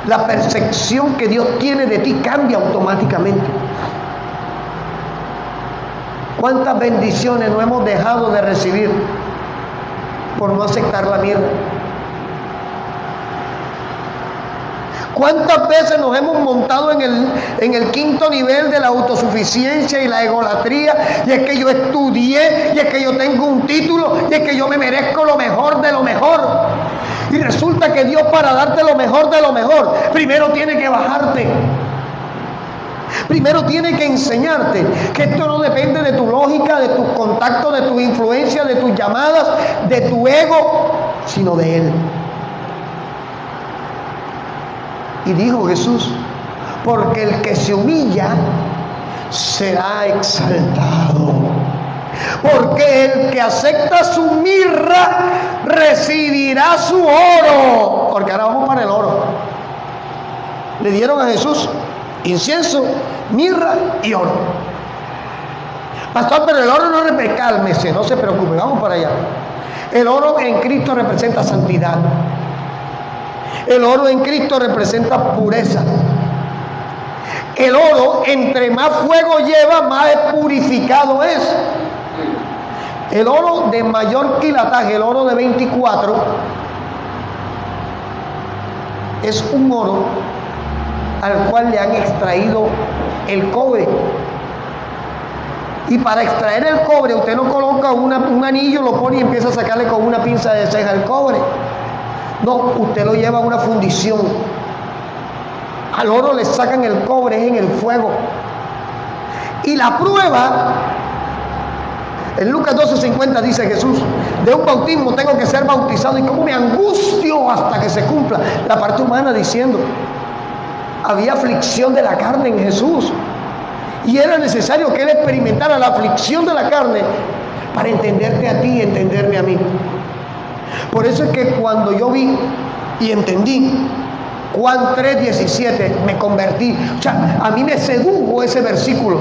La percepción que Dios tiene de ti cambia automáticamente. ¿Cuántas bendiciones no hemos dejado de recibir por no aceptar la mierda? ¿Cuántas veces nos hemos montado en el quinto nivel de la autosuficiencia y la egolatría? Y es que yo estudié, y es que yo tengo un título, y es que yo me merezco lo mejor de lo mejor. Y resulta que Dios, para darte lo mejor de lo mejor, primero tiene que bajarte. Primero tiene que enseñarte que esto no depende de tu lógica, de tus contactos, de tus influencias, de tus llamadas, de tu ego, sino de Él. Y dijo Jesús, porque el que se humilla será exaltado. Porque el que acepta su mirra recibirá su oro. Porque ahora vamos para el oro. Le dieron a Jesús incienso, mirra y oro. Pastor, pero el oro no representa, cálmese, no se preocupe, vamos para allá. El oro en Cristo representa santidad. El oro en Cristo representa pureza. El oro, entre más fuego lleva, más purificado es. El oro de mayor quilataje, el oro de 24, es un oro al cual le han extraído el cobre. Y para extraer el cobre, usted no coloca un anillo, lo pone y empieza a sacarle con una pinza de ceja el cobre. No, usted lo lleva a una fundición. Al oro le sacan el cobre, es en el fuego. Y la prueba, en Lucas 12:50 dice Jesús, de un bautismo tengo que ser bautizado, y cómo me angustio hasta que se cumpla. La parte humana diciendo, había aflicción de la carne en Jesús, y era necesario que Él experimentara la aflicción de la carne para entenderte a ti y entenderme a mí. Por eso es que cuando yo vi y entendí Juan 3:17, me convertí. O sea, a mí me sedujo ese versículo.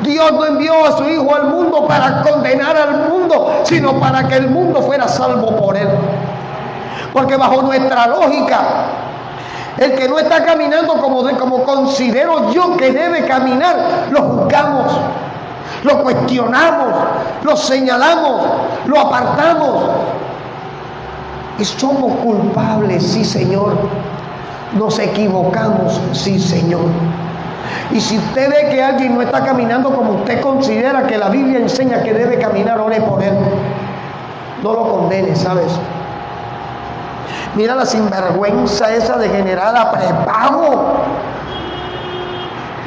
Dios no envió a su Hijo al mundo para condenar al mundo, sino para que el mundo fuera salvo por Él. Porque bajo nuestra lógica, el que no está caminando como considero yo que debe caminar, lo juzgamos, lo cuestionamos, lo señalamos, lo apartamos. Y somos culpables, sí Señor. Nos equivocamos, sí Señor. Y si usted ve que alguien no está caminando como usted considera que la Biblia enseña que debe caminar, ore por él. No lo condene, ¿sabes? Mira la sinvergüenza esa degenerada, prepago.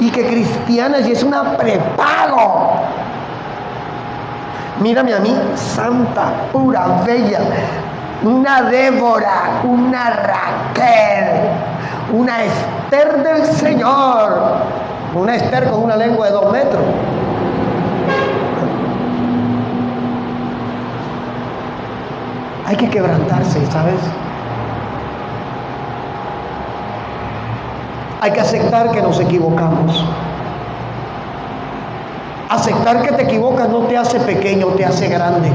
Y que cristiana, y es una prepago. Mírame a mí, santa, pura, bella. Una Débora, una Raquel, una Esther del Señor. Una Esther con una lengua de 2 metros. Hay que quebrantarse, ¿sabes? Hay que aceptar que nos equivocamos. Aceptar que te equivocas no te hace pequeño, te hace grande.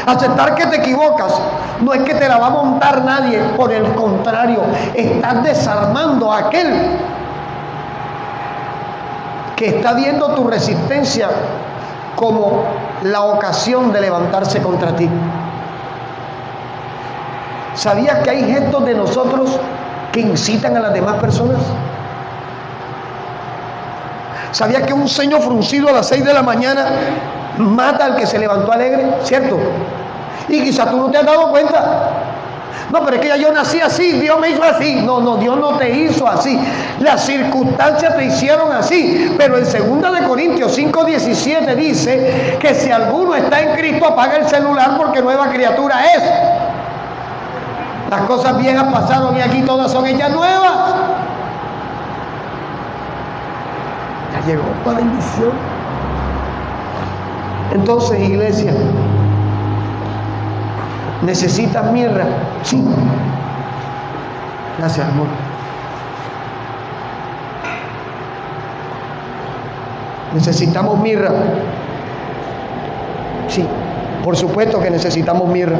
Aceptar que te equivocas no es que te la va a montar nadie, por el contrario, estás desarmando a aquel que está viendo tu resistencia como la ocasión de levantarse contra ti. ¿Sabías que hay gestos de nosotros que incitan a las demás personas? ¿Sabías que un ceño fruncido a las 6 de la mañana mata al que se levantó alegre? ¿Cierto? Y quizás tú no te has dado cuenta. No, pero es que ya yo nací así, Dios me hizo así. No, Dios no te hizo así. Las circunstancias te hicieron así. Pero en 2 de Corintios 5:17 dice que si alguno está en Cristo, apaga el celular porque nueva criatura es. Las cosas viejas pasaron y aquí todas son hechas nuevas. Ya llegó la bendición. Entonces, iglesia, ¿necesitas mirra? Sí. Gracias, amor. ¿Necesitamos mirra? Sí, por supuesto que necesitamos mirra.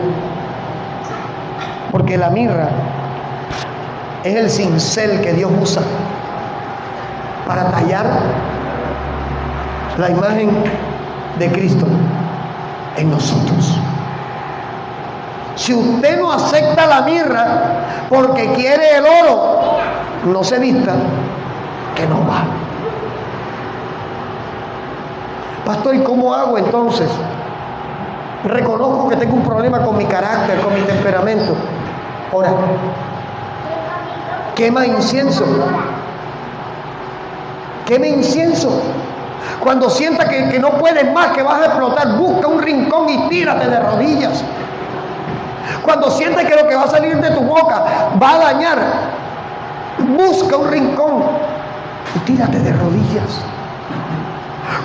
Porque la mirra es el cincel que Dios usa para tallar la imagen de Cristo en nosotros. Si usted no acepta la mirra porque quiere el oro, no se vista, que no va. Pastor, ¿y cómo hago entonces? Reconozco que tengo un problema con mi carácter, con mi temperamento. Ora. Quema incienso. Quema incienso. Cuando sienta que no puedes más, que vas a explotar, busca un rincón y tírate de rodillas. Cuando sientes que lo que va a salir de tu boca va a dañar, busca un rincón y tírate de rodillas.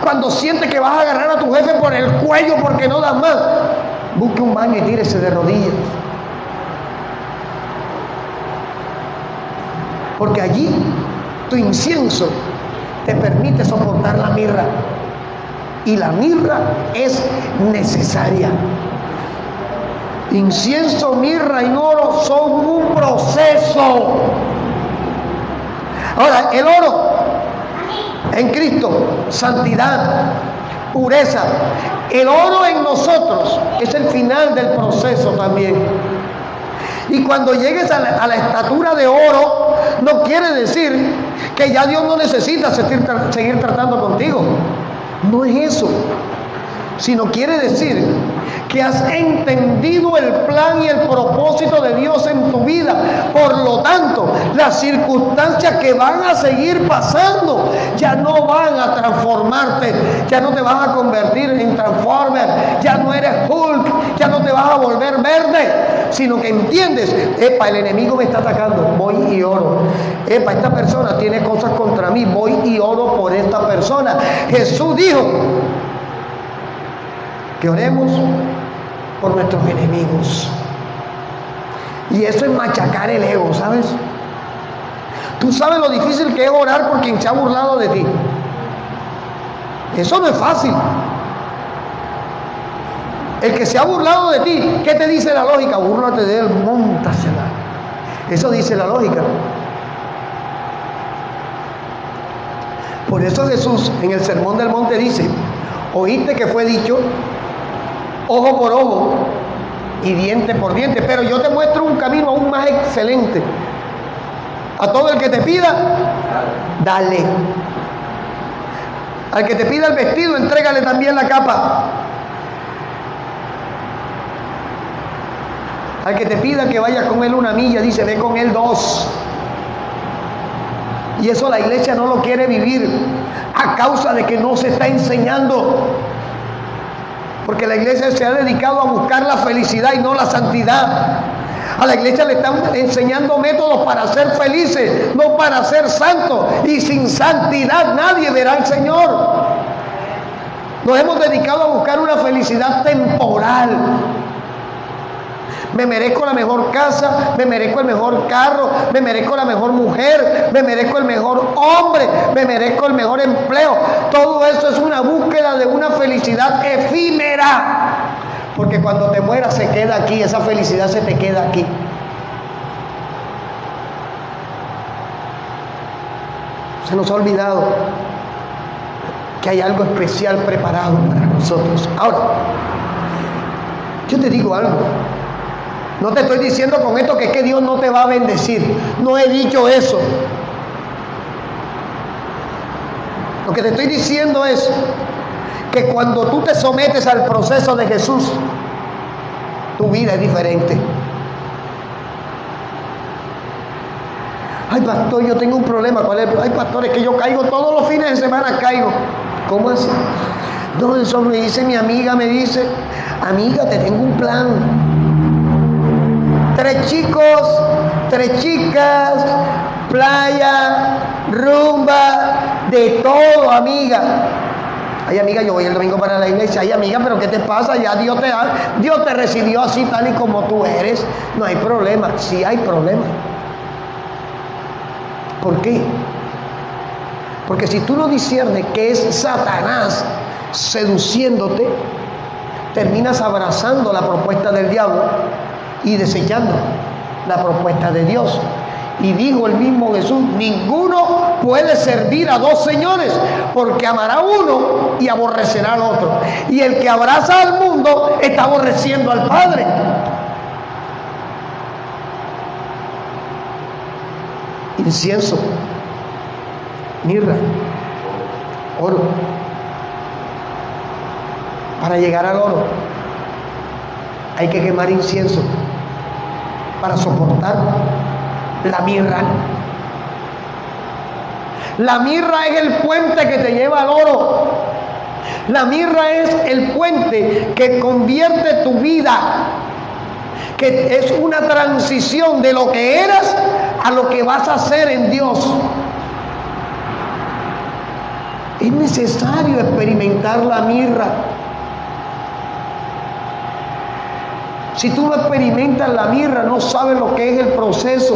Cuando sientes que vas a agarrar a tu jefe por el cuello porque no das más, busque un baño y tírese de rodillas. Porque allí tu incienso te permite soportar la mirra. Y la mirra es necesaria. Incienso, mirra y oro son un proceso. Ahora, el oro en Cristo, santidad, pureza. El oro en nosotros es el final del proceso también. Y cuando llegues a la estatura de oro, no quiere decir que ya Dios no necesita seguir tratando contigo. No es eso. Sino quiere decir que has entendido el plan y el propósito de Dios en tu vida. Por lo tanto, las circunstancias que van a seguir pasando ya no van a transformarte, ya no te vas a convertir en Transformer, ya no eres Hulk, ya no te vas a volver verde, sino que entiendes, epa, el enemigo me está atacando, voy y oro. Epa, esta persona tiene cosas contra mí, voy y oro por esta persona. Jesús dijo que oremos por nuestros enemigos. Y eso es machacar el ego, ¿sabes? Tú sabes lo difícil que es orar por quien se ha burlado de ti. Eso no es fácil. El que se ha burlado de ti, ¿qué te dice la lógica? Búrlate de él, móntasela. Eso dice la lógica. Por eso Jesús en el Sermón del Monte dice: oíste que fue dicho, ojo por ojo y diente por diente, pero yo te muestro un camino aún más excelente. A todo el que te pida, dale. Al que te pida el vestido, entrégale también la capa. Al que te pida que vaya con él 1 milla, dice, ve con él 2. Y eso la iglesia no lo quiere vivir a causa de que no se está enseñando. Porque la iglesia se ha dedicado a buscar la felicidad y no la santidad. A la iglesia le están enseñando métodos para ser felices, no para ser santos. Y sin santidad nadie verá al Señor. Nos hemos dedicado a buscar una felicidad temporal. Me merezco la mejor casa, me merezco el mejor carro, me merezco la mejor mujer, me merezco el mejor hombre, me merezco el mejor empleo. Todo eso es una búsqueda de una felicidad efímera. Porque cuando te mueras se queda aquí, esa felicidad se te queda aquí. Se nos ha olvidado que hay algo especial preparado para nosotros. Ahora, yo te digo algo. No te estoy diciendo con esto que es que Dios no te va a bendecir. No he dicho eso. Lo que te estoy diciendo es que cuando tú te sometes al proceso de Jesús, tu vida es diferente. Ay, pastor, yo tengo un problema. ¿Cuál es? Ay, pastor, es que yo caigo todos los fines de semana, caigo. ¿Cómo así? No, eso me dice mi amiga, me dice, amiga, te tengo un plan. 3 chicos, 3 chicas, playa, rumba, de todo, amiga. Ay, amiga, yo voy el domingo para la iglesia. Ay, amiga, pero ¿qué te pasa? Ya Dios te recibió así tal y como tú eres. No hay problema. Sí hay problema. ¿Por qué? Porque si tú no disiernes que es Satanás seduciéndote, terminas abrazando la propuesta del diablo y desechando la propuesta de Dios. Y dijo el mismo Jesús, ninguno puede servir a 2 señores, porque amará a uno y aborrecerá al otro. Y el que abraza al mundo está aborreciendo al Padre. Incienso, mirra, oro. Para llegar al oro hay que quemar incienso para soportar la mirra. La mirra es el puente que te lleva al oro. La mirra es el puente que convierte tu vida, que es una transición de lo que eras a lo que vas a hacer en Dios. Es necesario experimentar la mirra. Si tú no experimentas la mirra, no sabes lo que es el proceso.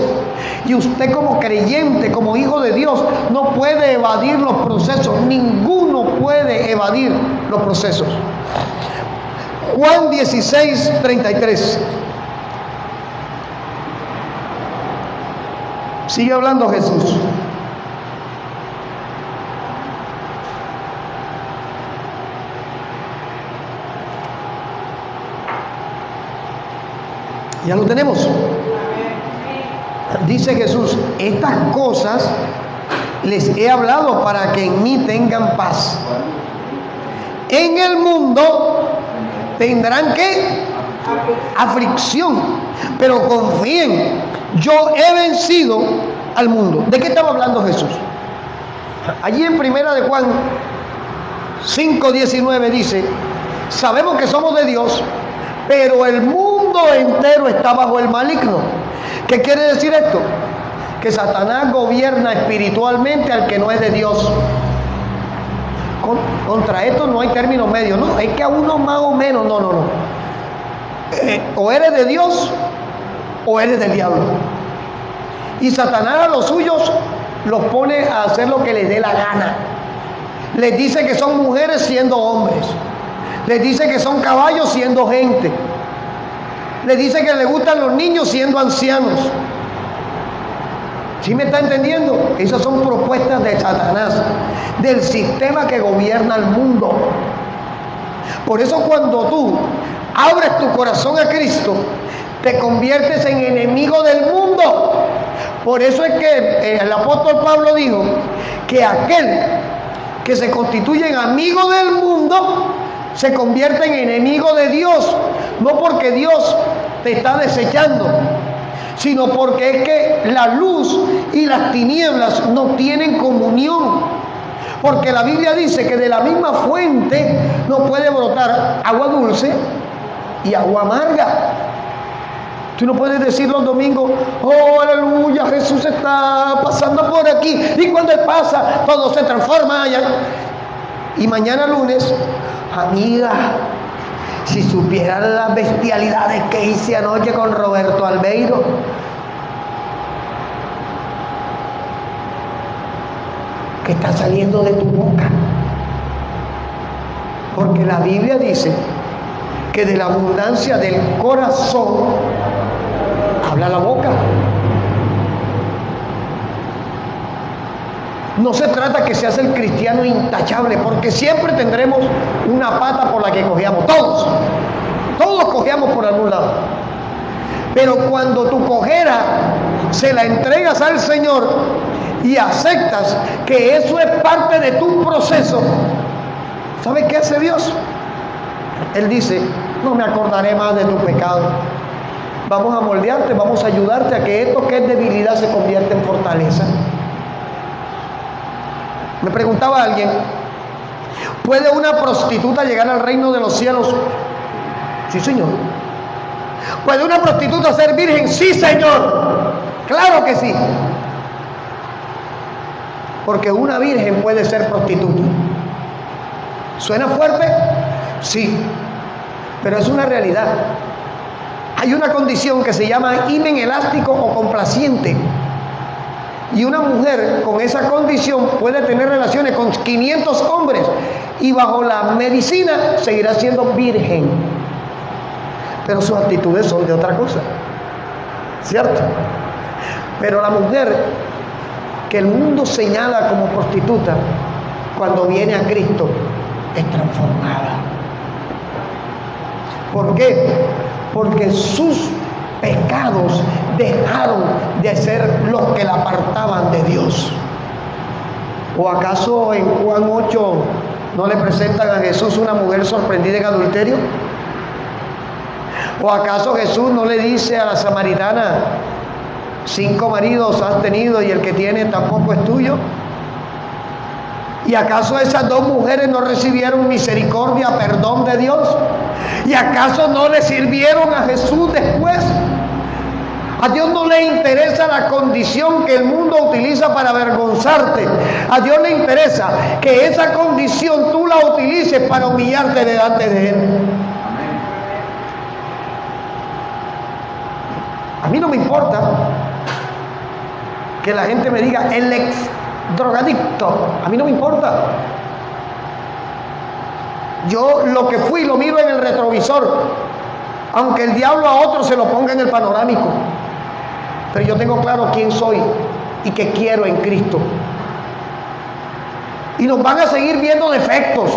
Y usted como creyente, como hijo de Dios, no puede evadir los procesos. Ninguno puede evadir los procesos. Juan 16:33. Sigue hablando Jesús. Ya lo tenemos. Dice Jesús, estas cosas les he hablado para que en mí tengan paz. En el mundo tendrán ¿qué? Aflicción, pero confíen, yo he vencido al mundo. ¿De qué estaba hablando Jesús? Allí en Primera de Juan 5:19 dice, sabemos que somos de Dios, pero el mundo entero está bajo el maligno. ¿Qué quiere decir esto? Que Satanás gobierna espiritualmente al que no es de Dios. Contra esto no hay término medio, no, es que a uno más o menos, no. O eres de Dios o eres del diablo. Y Satanás a los suyos los pone a hacer lo que les dé la gana. Les dice que son mujeres siendo hombres. Les dice que son caballos siendo gente. Les dice que les gustan los niños siendo ancianos. ¿Sí me está entendiendo? Esas son propuestas de Satanás, del sistema que gobierna el mundo. Por eso cuando tú abres tu corazón a Cristo, te conviertes en enemigo del mundo. Por eso es que el apóstol Pablo dijo que aquel que se constituye en amigo del mundo se convierte en enemigo de Dios, no porque Dios te está desechando, sino porque es que la luz y las tinieblas no tienen comunión. Porque la Biblia dice que de la misma fuente no puede brotar agua dulce y agua amarga. Tú no puedes decir los domingos, oh aleluya, Jesús está pasando por aquí, y cuando Él pasa todo se transforma allá. Y mañana lunes, amiga, si supieran las bestialidades que hice anoche con Roberto Albeiro, que está saliendo de tu boca. Porque la Biblia dice que de la abundancia del corazón habla la boca. No se trata que seas el cristiano intachable, porque siempre tendremos una pata por la que cojeamos. Todos cojeamos por algún lado. Pero cuando tu cojera se la entregas al Señor y aceptas que eso es parte de tu proceso, ¿sabes qué hace Dios? Él dice, no me acordaré más de tu pecado. vamos a moldearte, vamos a ayudarte a que esto que es debilidad se convierta en fortaleza. Me preguntaba alguien, ¿puede una prostituta llegar al reino de los cielos? Sí, Señor. ¿Puede una prostituta ser virgen? Sí, Señor. Claro que sí. Porque una virgen puede ser prostituta. ¿Suena fuerte? Sí. Pero es una realidad. Hay una condición que se llama himen elástico o complaciente. Y una mujer con esa condición puede tener relaciones con 500 hombres y bajo la medicina seguirá siendo virgen. Pero sus actitudes son de otra cosa. ¿Cierto? Pero la mujer que el mundo señala como prostituta, cuando viene a Cristo, es transformada. ¿Por qué? Porque sus pecados dejaron de ser los que la apartaban de Dios. ¿O acaso en Juan 8 no le presentan a Jesús una mujer sorprendida en adulterio? ¿O acaso Jesús no le dice a la samaritana, 5 maridos has tenido y el que tiene tampoco es tuyo? ¿Y acaso esas 2 mujeres no recibieron misericordia, perdón de Dios? ¿Y acaso no le sirvieron a Jesús después? A Dios no le interesa la condición que el mundo utiliza para avergonzarte. A Dios le interesa que esa condición tú la utilices para humillarte delante de Él. A mí no me importa que la gente me diga el ex drogadicto. A mí no me importa. Yo lo que fui lo miro en el retrovisor, aunque el diablo a otro se lo ponga en el panorámico. Pero yo tengo claro quién soy y qué quiero en Cristo. Y nos van a seguir viendo defectos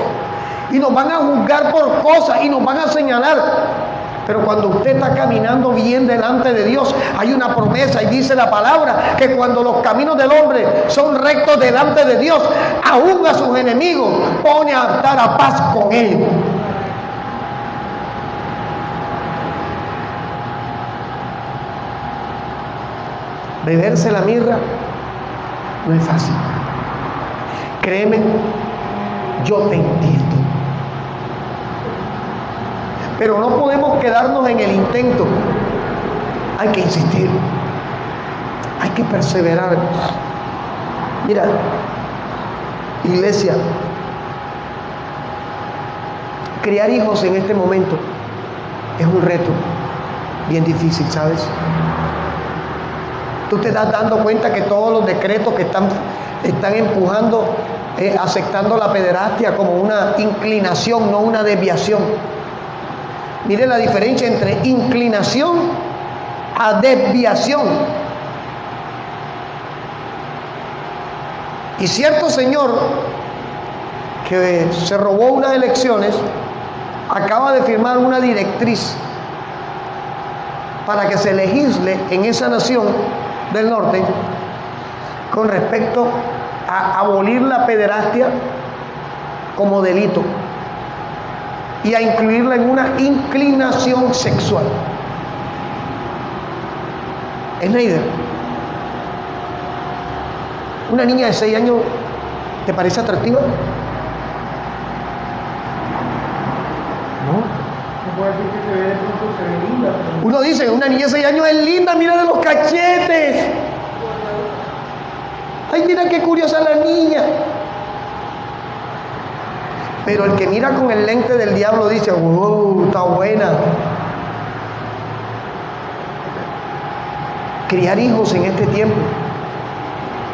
y nos van a juzgar por cosas y nos van a señalar. Pero cuando usted está caminando bien delante de Dios, hay una promesa y dice la palabra que cuando los caminos del hombre son rectos delante de Dios, aún a sus enemigos pone a estar a paz con Él. Beberse la mirra no es fácil. Créeme, yo te entiendo. Pero no podemos quedarnos en el intento. Hay que insistir. Hay que perseverar. Mira, iglesia, criar hijos en este momento es un reto bien difícil, ¿sabes? Tú te estás dando cuenta que todos los decretos que están empujando, aceptando la pederastia como una inclinación, no una desviación. Mire la diferencia entre inclinación a desviación. Y cierto señor que se robó unas elecciones acaba de firmar una directriz para que se legisle en esa nación del norte con respecto a abolir la pederastia como delito y a incluirla en una inclinación sexual. Snyder, una niña de 6 años, ¿te parece atractiva? ¿No? Uno dice, una niña de 6 años es linda, mírale los cachetes. Ay, mira qué curiosa la niña. Pero el que mira con el lente del diablo dice, wow, está buena. Criar hijos en este tiempo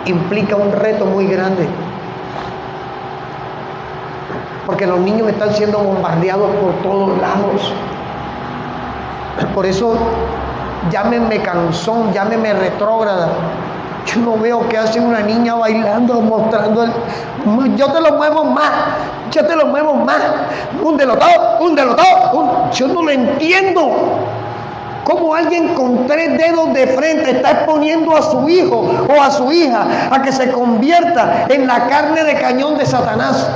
implica un reto muy grande. Porque los niños están siendo bombardeados por todos lados. Por eso, llámenme cansón, llámenme retrógrada. Yo no veo que hace una niña bailando, mostrando el... Yo te lo muevo más, yo te lo muevo más. Húndelo todo. Yo no lo entiendo. ¿Cómo alguien con 3 dedos de frente está exponiendo a su hijo o a su hija a que se convierta en la carne de cañón de Satanás?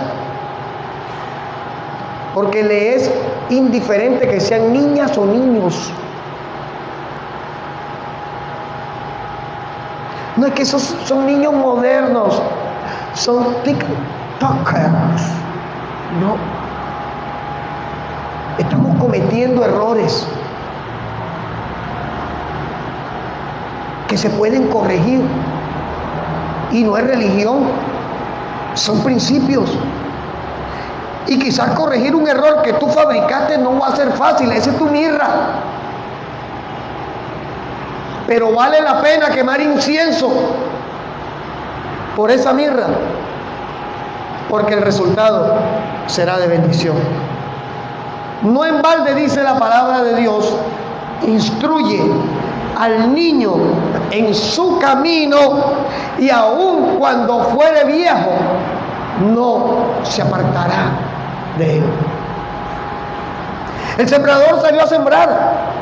Porque le es indiferente que sean niñas o niños. No es que esos son niños modernos, son TikTokers. No. Estamos cometiendo errores que se pueden corregir. Y no es religión, son principios. Y quizás corregir un error que tú fabricaste no va a ser fácil, esa es tu mirra. Pero vale la pena quemar incienso por esa mirra, porque el resultado será de bendición. No en balde dice la palabra de Dios: instruye al niño en su camino, y aun cuando fuere viejo no se apartará de él. El sembrador salió a sembrar.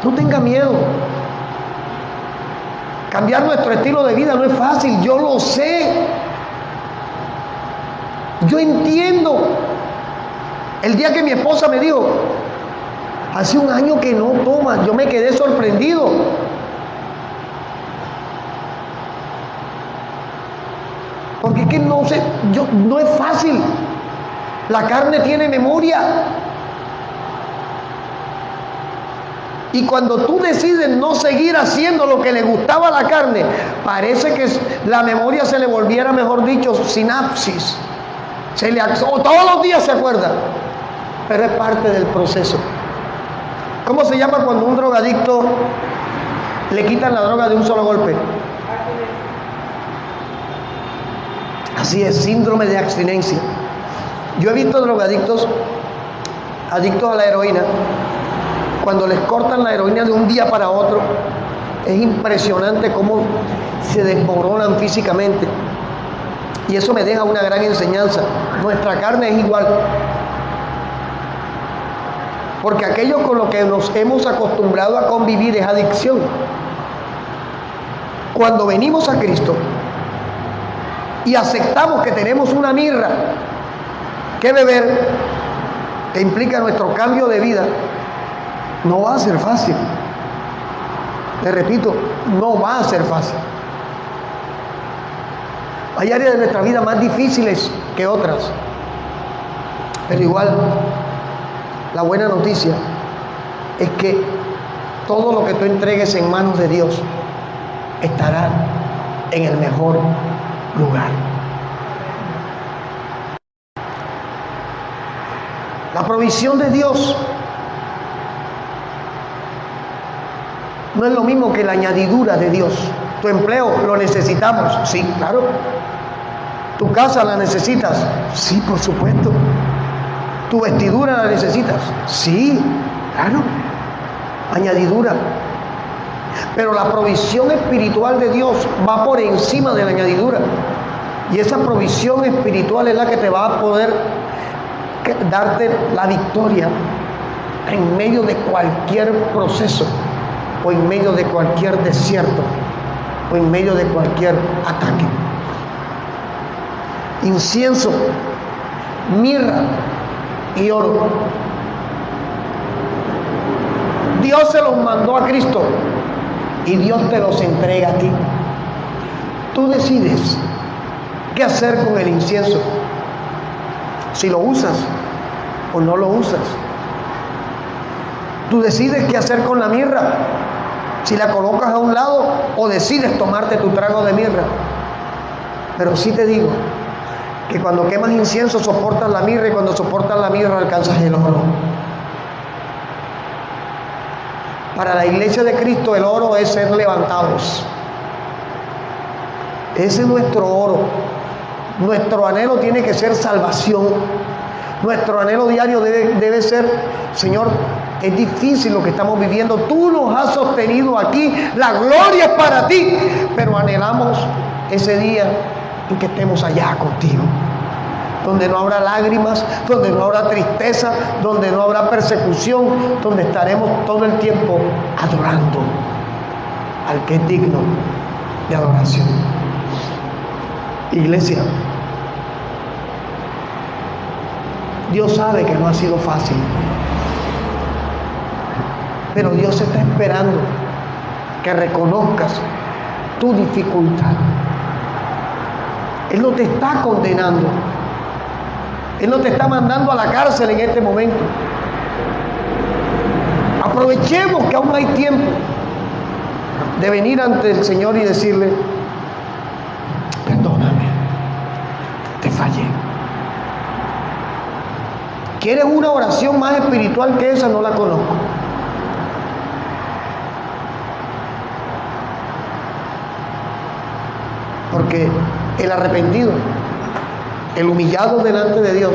No tenga miedo. Cambiar nuestro estilo de vida no es fácil, yo lo sé. Yo entiendo. El día que mi esposa me dijo: hace un año que no tomas, yo me quedé sorprendido. Porque es que no sé, no es fácil. La carne tiene memoria. Y cuando tú decides no seguir haciendo lo que le gustaba a la carne, parece que la memoria se le volviera, mejor dicho, sinapsis. Todos los días se acuerda. Pero es parte del proceso. ¿Cómo se llama cuando un drogadicto le quitan la droga de un solo golpe? Así es, síndrome de abstinencia. Yo he visto drogadictos adictos a la heroína. Cuando les cortan la heroína de un día para otro, es impresionante cómo se desmoronan físicamente. Y eso me deja una gran enseñanza. Nuestra carne es igual. Porque aquello con lo que nos hemos acostumbrado a convivir es adicción. Cuando venimos a Cristo y aceptamos que tenemos una mirra que beber, que implica nuestro cambio de vida, no va a ser fácil. Le repito, no va a ser fácil. Hay áreas de nuestra vida más difíciles que otras. Pero igual, la buena noticia es que todo lo que tú entregues en manos de Dios estará en el mejor lugar. La provisión de Dios no es lo mismo que la añadidura de Dios. Tu empleo lo necesitamos, sí, claro. Tu casa la necesitas, sí, por supuesto. Tu vestidura la necesitas, sí, claro. Añadidura. Pero la provisión espiritual de Dios va por encima de la añadidura. Y esa provisión espiritual es la que te va a poder darte la victoria en medio de cualquier proceso, o en medio de cualquier desierto, o en medio de cualquier ataque. Incienso, mirra y oro. Dios se los mandó a Cristo y Dios te los entrega a ti. Tú decides qué hacer con el incienso, si lo usas o no lo usas. Tú decides qué hacer con la mirra, si la colocas a un lado o decides tomarte tu trago de mirra. Pero sí te digo que cuando quemas incienso soportas la mirra, y cuando soportas la mirra alcanzas el oro. Para la iglesia de Cristo el oro es ser levantados. Ese es nuestro oro. Nuestro anhelo tiene que ser salvación. Nuestro anhelo diario debe ser: Señor, es difícil lo que estamos viviendo, tú nos has sostenido aquí, la gloria es para ti, pero anhelamos ese día en que estemos allá contigo, donde no habrá lágrimas, donde no habrá tristeza, donde no habrá persecución, donde estaremos todo el tiempo adorando al que es digno de adoración. Iglesia, Dios sabe que no ha sido fácil, pero Dios está esperando que reconozcas tu dificultad. Él no te está condenando. Él no te está mandando a la cárcel en este momento. Aprovechemos que aún hay tiempo de venir ante el Señor y decirle: perdóname, te fallé. ¿Quieres una oración más espiritual que esa? No la conozco. Porque el arrepentido, el humillado delante de Dios,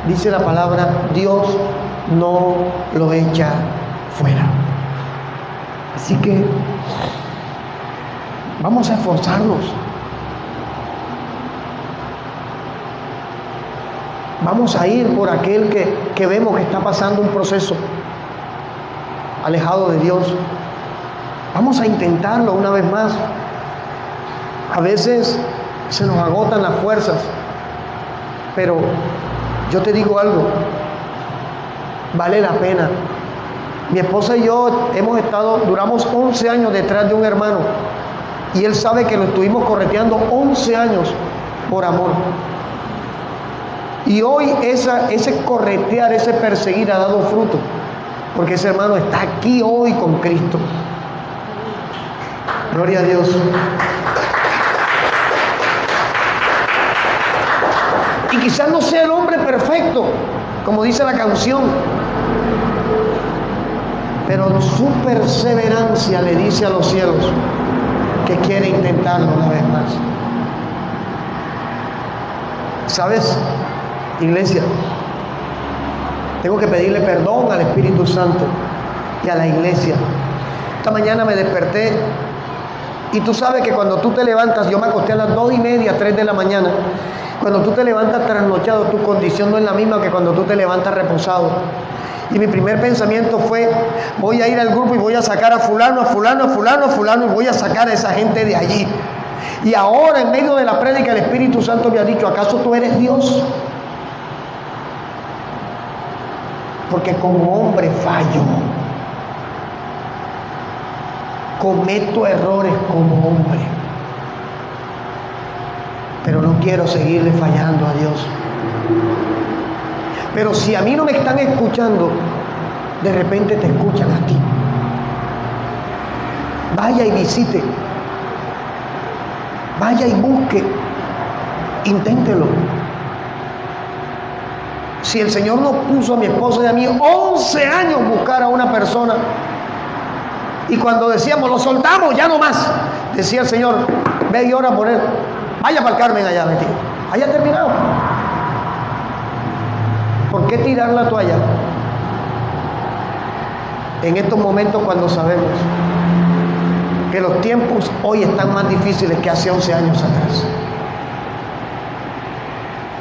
dice la palabra, Dios no lo echa fuera. Así que vamos a esforzarnos. Vamos a ir por aquel que vemos que está pasando un proceso alejado de Dios. Vamos a intentarlo una vez más. A veces se nos agotan las fuerzas, pero yo te digo algo, vale la pena. Mi esposa y yo duramos 11 años detrás de un hermano, y él sabe que lo estuvimos correteando 11 años por amor. Y hoy ese corretear, ese perseguir ha dado fruto, porque ese hermano está aquí hoy con Cristo. Gloria a Dios. Y quizás no sea el hombre perfecto, como dice la canción, pero su perseverancia le dice a los cielos que quiere intentarlo una vez más. ¿Sabes, iglesia? Tengo que pedirle perdón al Espíritu Santo y a la iglesia. Esta mañana me desperté y tú sabes que cuando tú te levantas, yo me acosté a las 2:30, 3 de la mañana. Cuando tú te levantas trasnochado, tu condición no es la misma que cuando tú te levantas reposado. Y mi primer pensamiento fue: voy a ir al grupo y voy a sacar a fulano, a fulano, a fulano, a fulano, y voy a sacar a esa gente de allí. Y ahora, en medio de la prédica, el Espíritu Santo me ha dicho: ¿acaso tú eres Dios? Porque como hombre fallo, cometo errores como hombre, pero no quiero seguirle fallando a Dios. Pero si a mí no me están escuchando, de repente te escuchan a ti. Vaya y visite, vaya y busque, inténtelo. Si el Señor nos puso a mi esposa y a mí 11 años buscar a una persona, y cuando decíamos lo soltamos, ya no más, decía el Señor: ve y ora por él, vaya para el Carmen allá, metido, haya terminado. ¿Por qué tirar la toalla en estos momentos cuando sabemos que los tiempos hoy están más difíciles que hace 11 años atrás?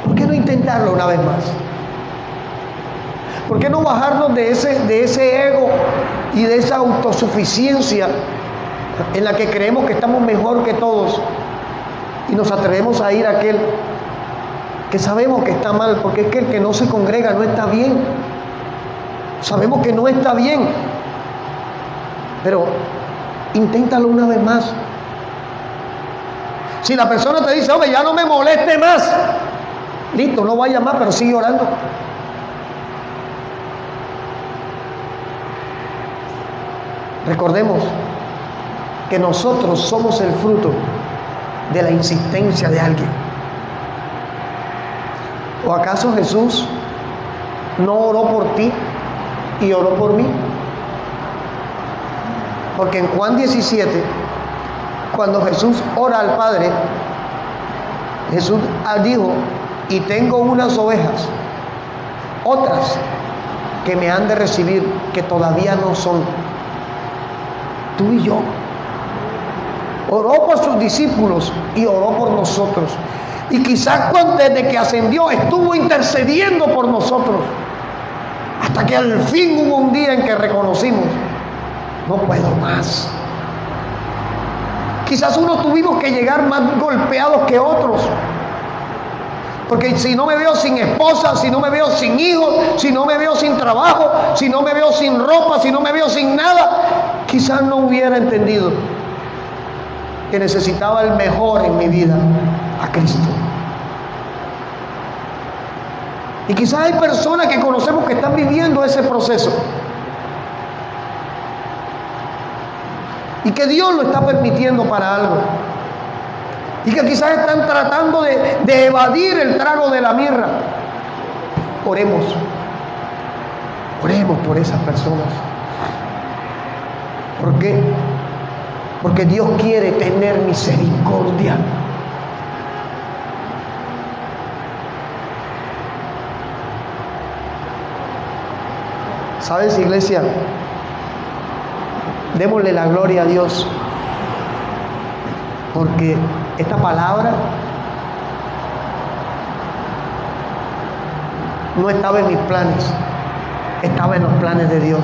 ¿Por qué no intentarlo una vez más? ¿Por qué no bajarnos de ese ego y de esa autosuficiencia en la que creemos que estamos mejor que todos y nos atrevemos a ir a aquel que sabemos que está mal? Porque es que el que no se congrega no está bien. Sabemos que no está bien, pero inténtalo una vez más. Si la persona te dice: hombre, ya no me moleste más, listo, no vaya más, pero sigue orando. Recordemos que nosotros somos el fruto de la insistencia de alguien. ¿O acaso Jesús no oró por ti y oró por mí? Porque en Juan 17, cuando Jesús ora al Padre, Jesús dijo: y tengo unas ovejas, otras que me han de recibir, que todavía no son. Tú y yo. Oró por sus discípulos y oró por nosotros. Y quizás desde que ascendió estuvo intercediendo por nosotros, hasta que al fin hubo un día en que reconocimos: no puedo más. Quizás unos tuvimos que llegar más golpeados que otros, porque si no me veo sin esposa, si no me veo sin hijos, si no me veo sin trabajo, si no me veo sin ropa, si no me veo sin nada, quizás no hubiera entendido que necesitaba el mejor en mi vida, a Cristo. Y quizás hay personas que conocemos que están viviendo ese proceso y que Dios lo está permitiendo para algo, y que quizás están tratando de evadir el trago de la mirra. Oremos por esas personas. ¿Por qué? Porque Dios quiere tener misericordia. ¿Sabes, iglesia? Démosle la gloria a Dios, porque esta palabra no estaba en mis planes, estaba en los planes de Dios.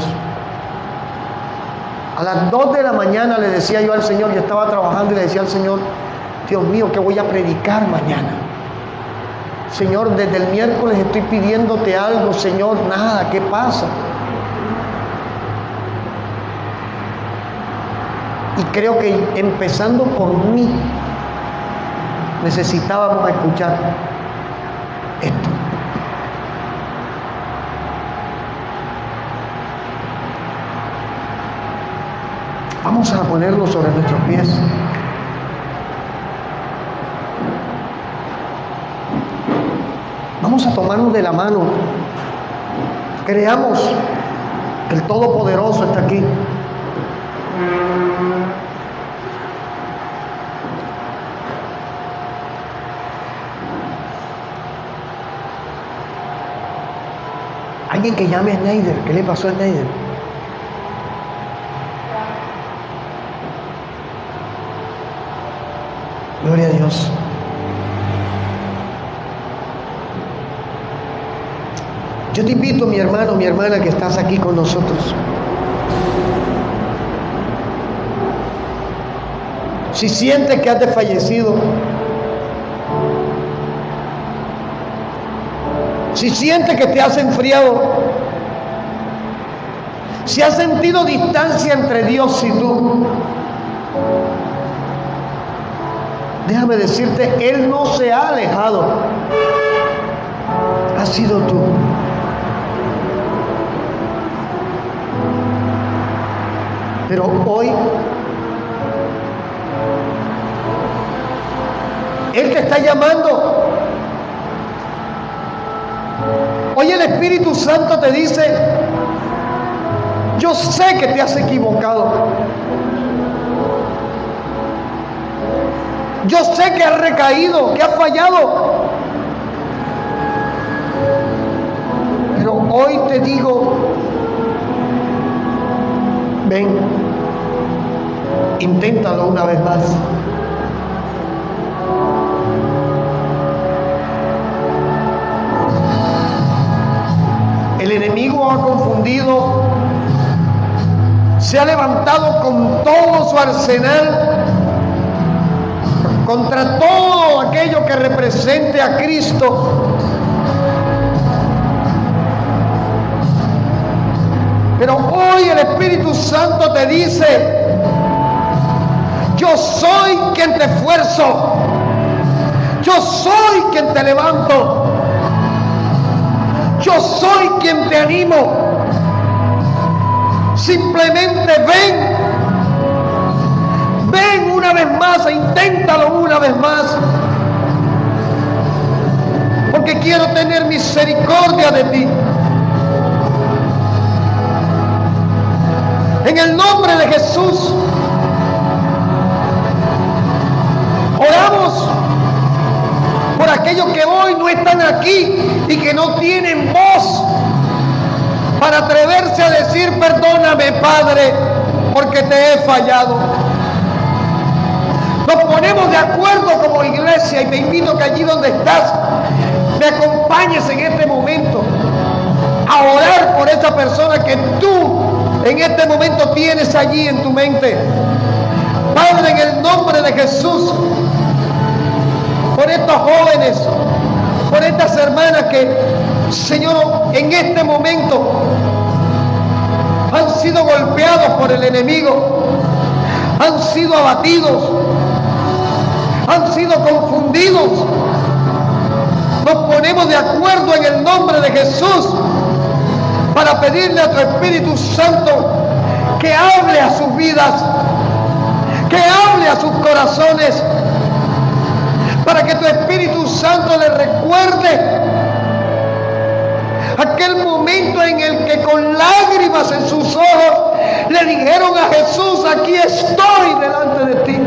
A las 2 de la mañana le decía yo al Señor, yo estaba trabajando y le decía al Señor, Dios mío, ¿qué voy a predicar mañana? Señor, desde el miércoles estoy pidiéndote algo, Señor, nada, ¿qué pasa? Y creo que empezando por mí, necesitábamos escuchar esto. Vamos a ponernos sobre nuestros pies. Vamos a tomarnos de la mano. Creamos que el Todopoderoso está aquí. Alguien que llame a Schneider. ¿Qué le pasó a Schneider? Gloria a Dios. Yo te invito, mi hermano, mi hermana, que estás aquí con nosotros. Si sientes que has desfallecido, si sientes que te has enfriado, si has sentido distancia entre Dios y tú, déjame decirte, Él no se ha alejado, has sido tú. Pero hoy Él te está llamando. Hoy el Espíritu Santo te dice, yo sé que te has equivocado. Yo sé que has recaído, que has fallado. Pero hoy te digo, ven, inténtalo una vez más. El enemigo ha confundido, se ha levantado con todo su arsenal contra todo aquello que represente a Cristo. Pero hoy el Espíritu Santo te dice, yo soy quien te esfuerzo, yo soy quien te levanto, yo soy quien te animo. Simplemente ven una vez más e inténtalo una vez más, porque quiero tener misericordia de ti. En el nombre de Jesús, oramos por aquellos que hoy no están aquí y que no tienen voz para atreverse a decir, perdóname, Padre, porque te he fallado. Nos ponemos de acuerdo como iglesia y te invito que allí donde estás me acompañes en este momento a orar por esa persona que tú en este momento tienes allí en tu mente. Padre, en el nombre de Jesús, por estos jóvenes, por estas hermanas que, Señor, en este momento han sido golpeados por el enemigo, han sido abatidos, han sido confundidos. Nos ponemos de acuerdo en el nombre de Jesús para pedirle a tu Espíritu Santo que hable a sus vidas, que hable a sus corazones, para que tu Espíritu Santo les recuerde aquel momento en el que con lágrimas en sus ojos le dijeron a Jesús: aquí estoy delante de ti.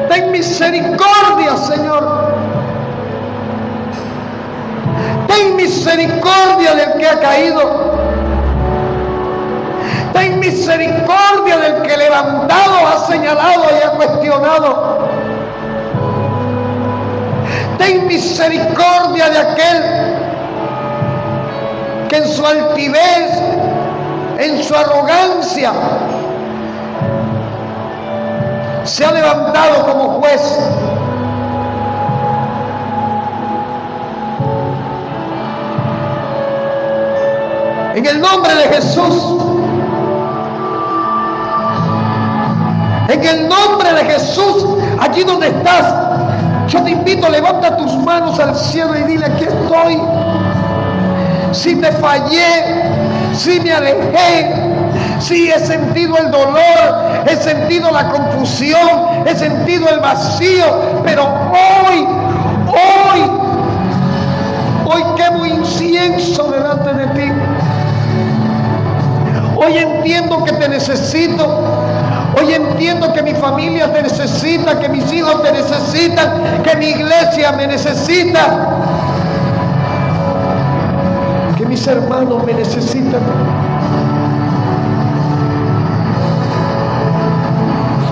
Ten misericordia, Señor. Ten misericordia del que ha caído. Ten misericordia del que levantado ha señalado y ha cuestionado. Ten misericordia de aquel que en su altivez, en su arrogancia, se ha levantado como juez. En el nombre de Jesús, en el nombre de Jesús, allí donde estás, yo te invito, levanta tus manos al cielo y dile: aquí estoy. Si te fallé, si me alejé, si he sentido el dolor, he sentido la confusión, he sentido el vacío, pero hoy quemo incienso delante de ti. Hoy entiendo que te necesito. Hoy entiendo que mi familia te necesita, que mis hijos te necesitan, que mi iglesia me necesita, que mis hermanos me necesitan.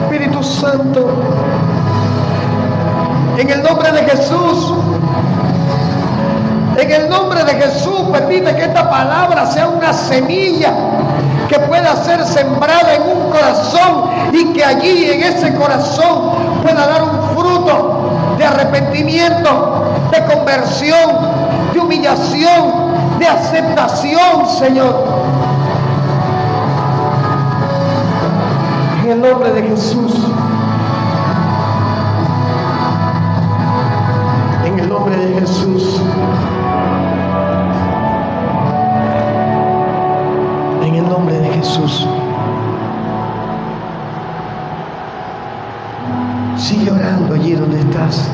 Espíritu Santo, en el nombre de Jesús, en el nombre de Jesús, permite que esta palabra sea una semilla que pueda ser sembrada en un corazón y que allí en ese corazón pueda dar un fruto de arrepentimiento, de conversión, de humillación, de aceptación, Señor. En el nombre de Jesús. En el nombre de Jesús. En el nombre de Jesús. Sigue orando allí donde estás.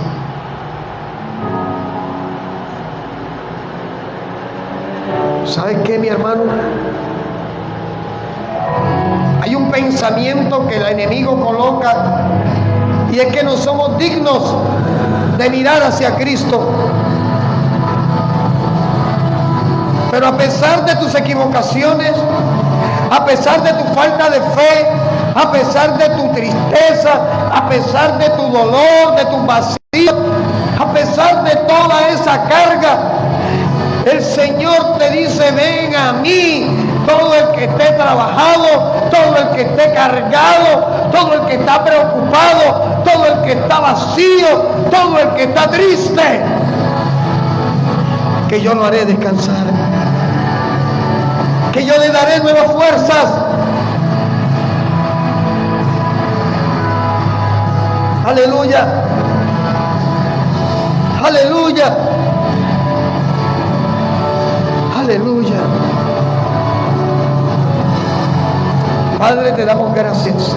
¿Sabes qué, mi hermano? Hay un pensamiento que el enemigo coloca, y es que no somos dignos de mirar hacia Cristo. Pero a pesar de tus equivocaciones, a pesar de tu falta de fe, a pesar de tu tristeza, a pesar de tu dolor, de tu vacío, a pesar de toda esa carga, el Señor te dice: ven a mí, todo el que esté trabajado, todo el que esté cargado, todo el que está preocupado, todo el que está vacío, todo el que está triste, que yo lo haré descansar, que yo le daré nuevas fuerzas. Aleluya, aleluya, aleluya. Padre, te damos gracias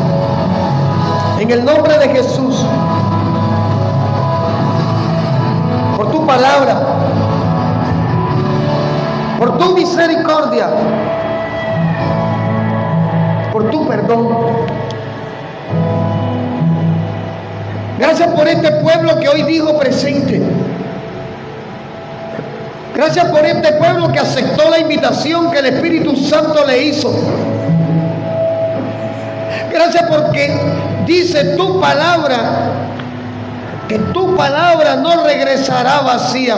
en el nombre de Jesús por tu palabra, por tu misericordia, por tu perdón. Gracias por este pueblo que hoy dijo presente. Gracias por este pueblo que aceptó la invitación que el Espíritu Santo le hizo. Gracias porque dice tu palabra, que tu palabra no regresará vacía.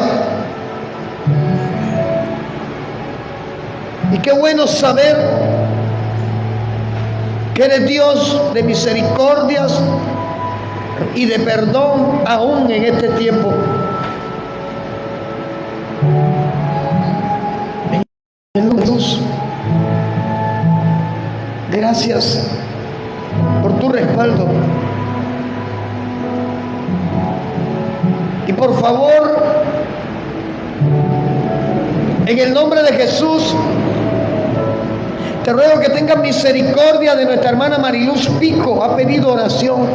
Y qué bueno saber que eres Dios de misericordias y de perdón aún en este tiempo. Gracias por tu respaldo. Y por favor, en el nombre de Jesús, te ruego que tengas misericordia de nuestra hermana Mariluz Pico. Ha pedido oración.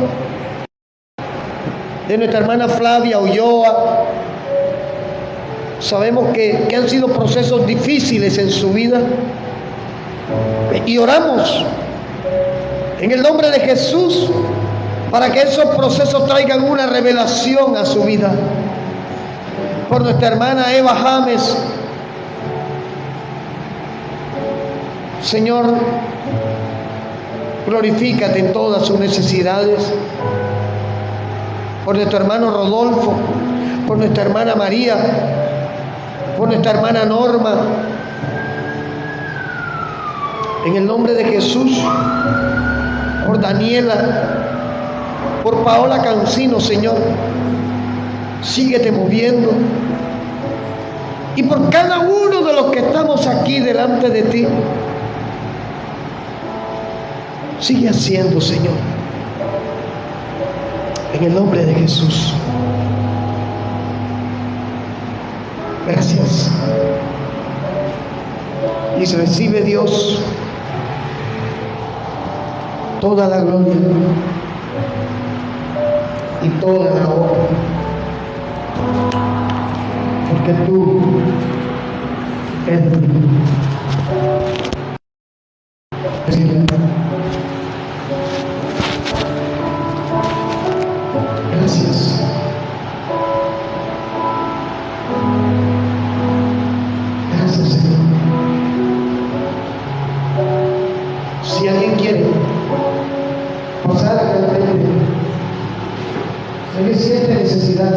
De nuestra hermana Flavia Ulloa. Sabemos que han sido procesos difíciles en su vida. Y oramos en el nombre de Jesús para que esos procesos traigan una revelación a su vida. Por nuestra hermana Eva James. Señor, glorifícate en todas sus necesidades. Por nuestro hermano Rodolfo, por nuestra hermana María, por nuestra hermana Norma. En el nombre de Jesús, por Daniela, por Paola Cancino, Señor, síguete moviendo. Y por cada uno de los que estamos aquí delante de ti, sigue haciendo, Señor. En el nombre de Jesús. Gracias. Y se recibe, Dios, toda la gloria y toda la honra, porque tú eres digno. Gracias. Gracias, Señor. Si alguien quiere pasar al frente, si alguien siente necesidad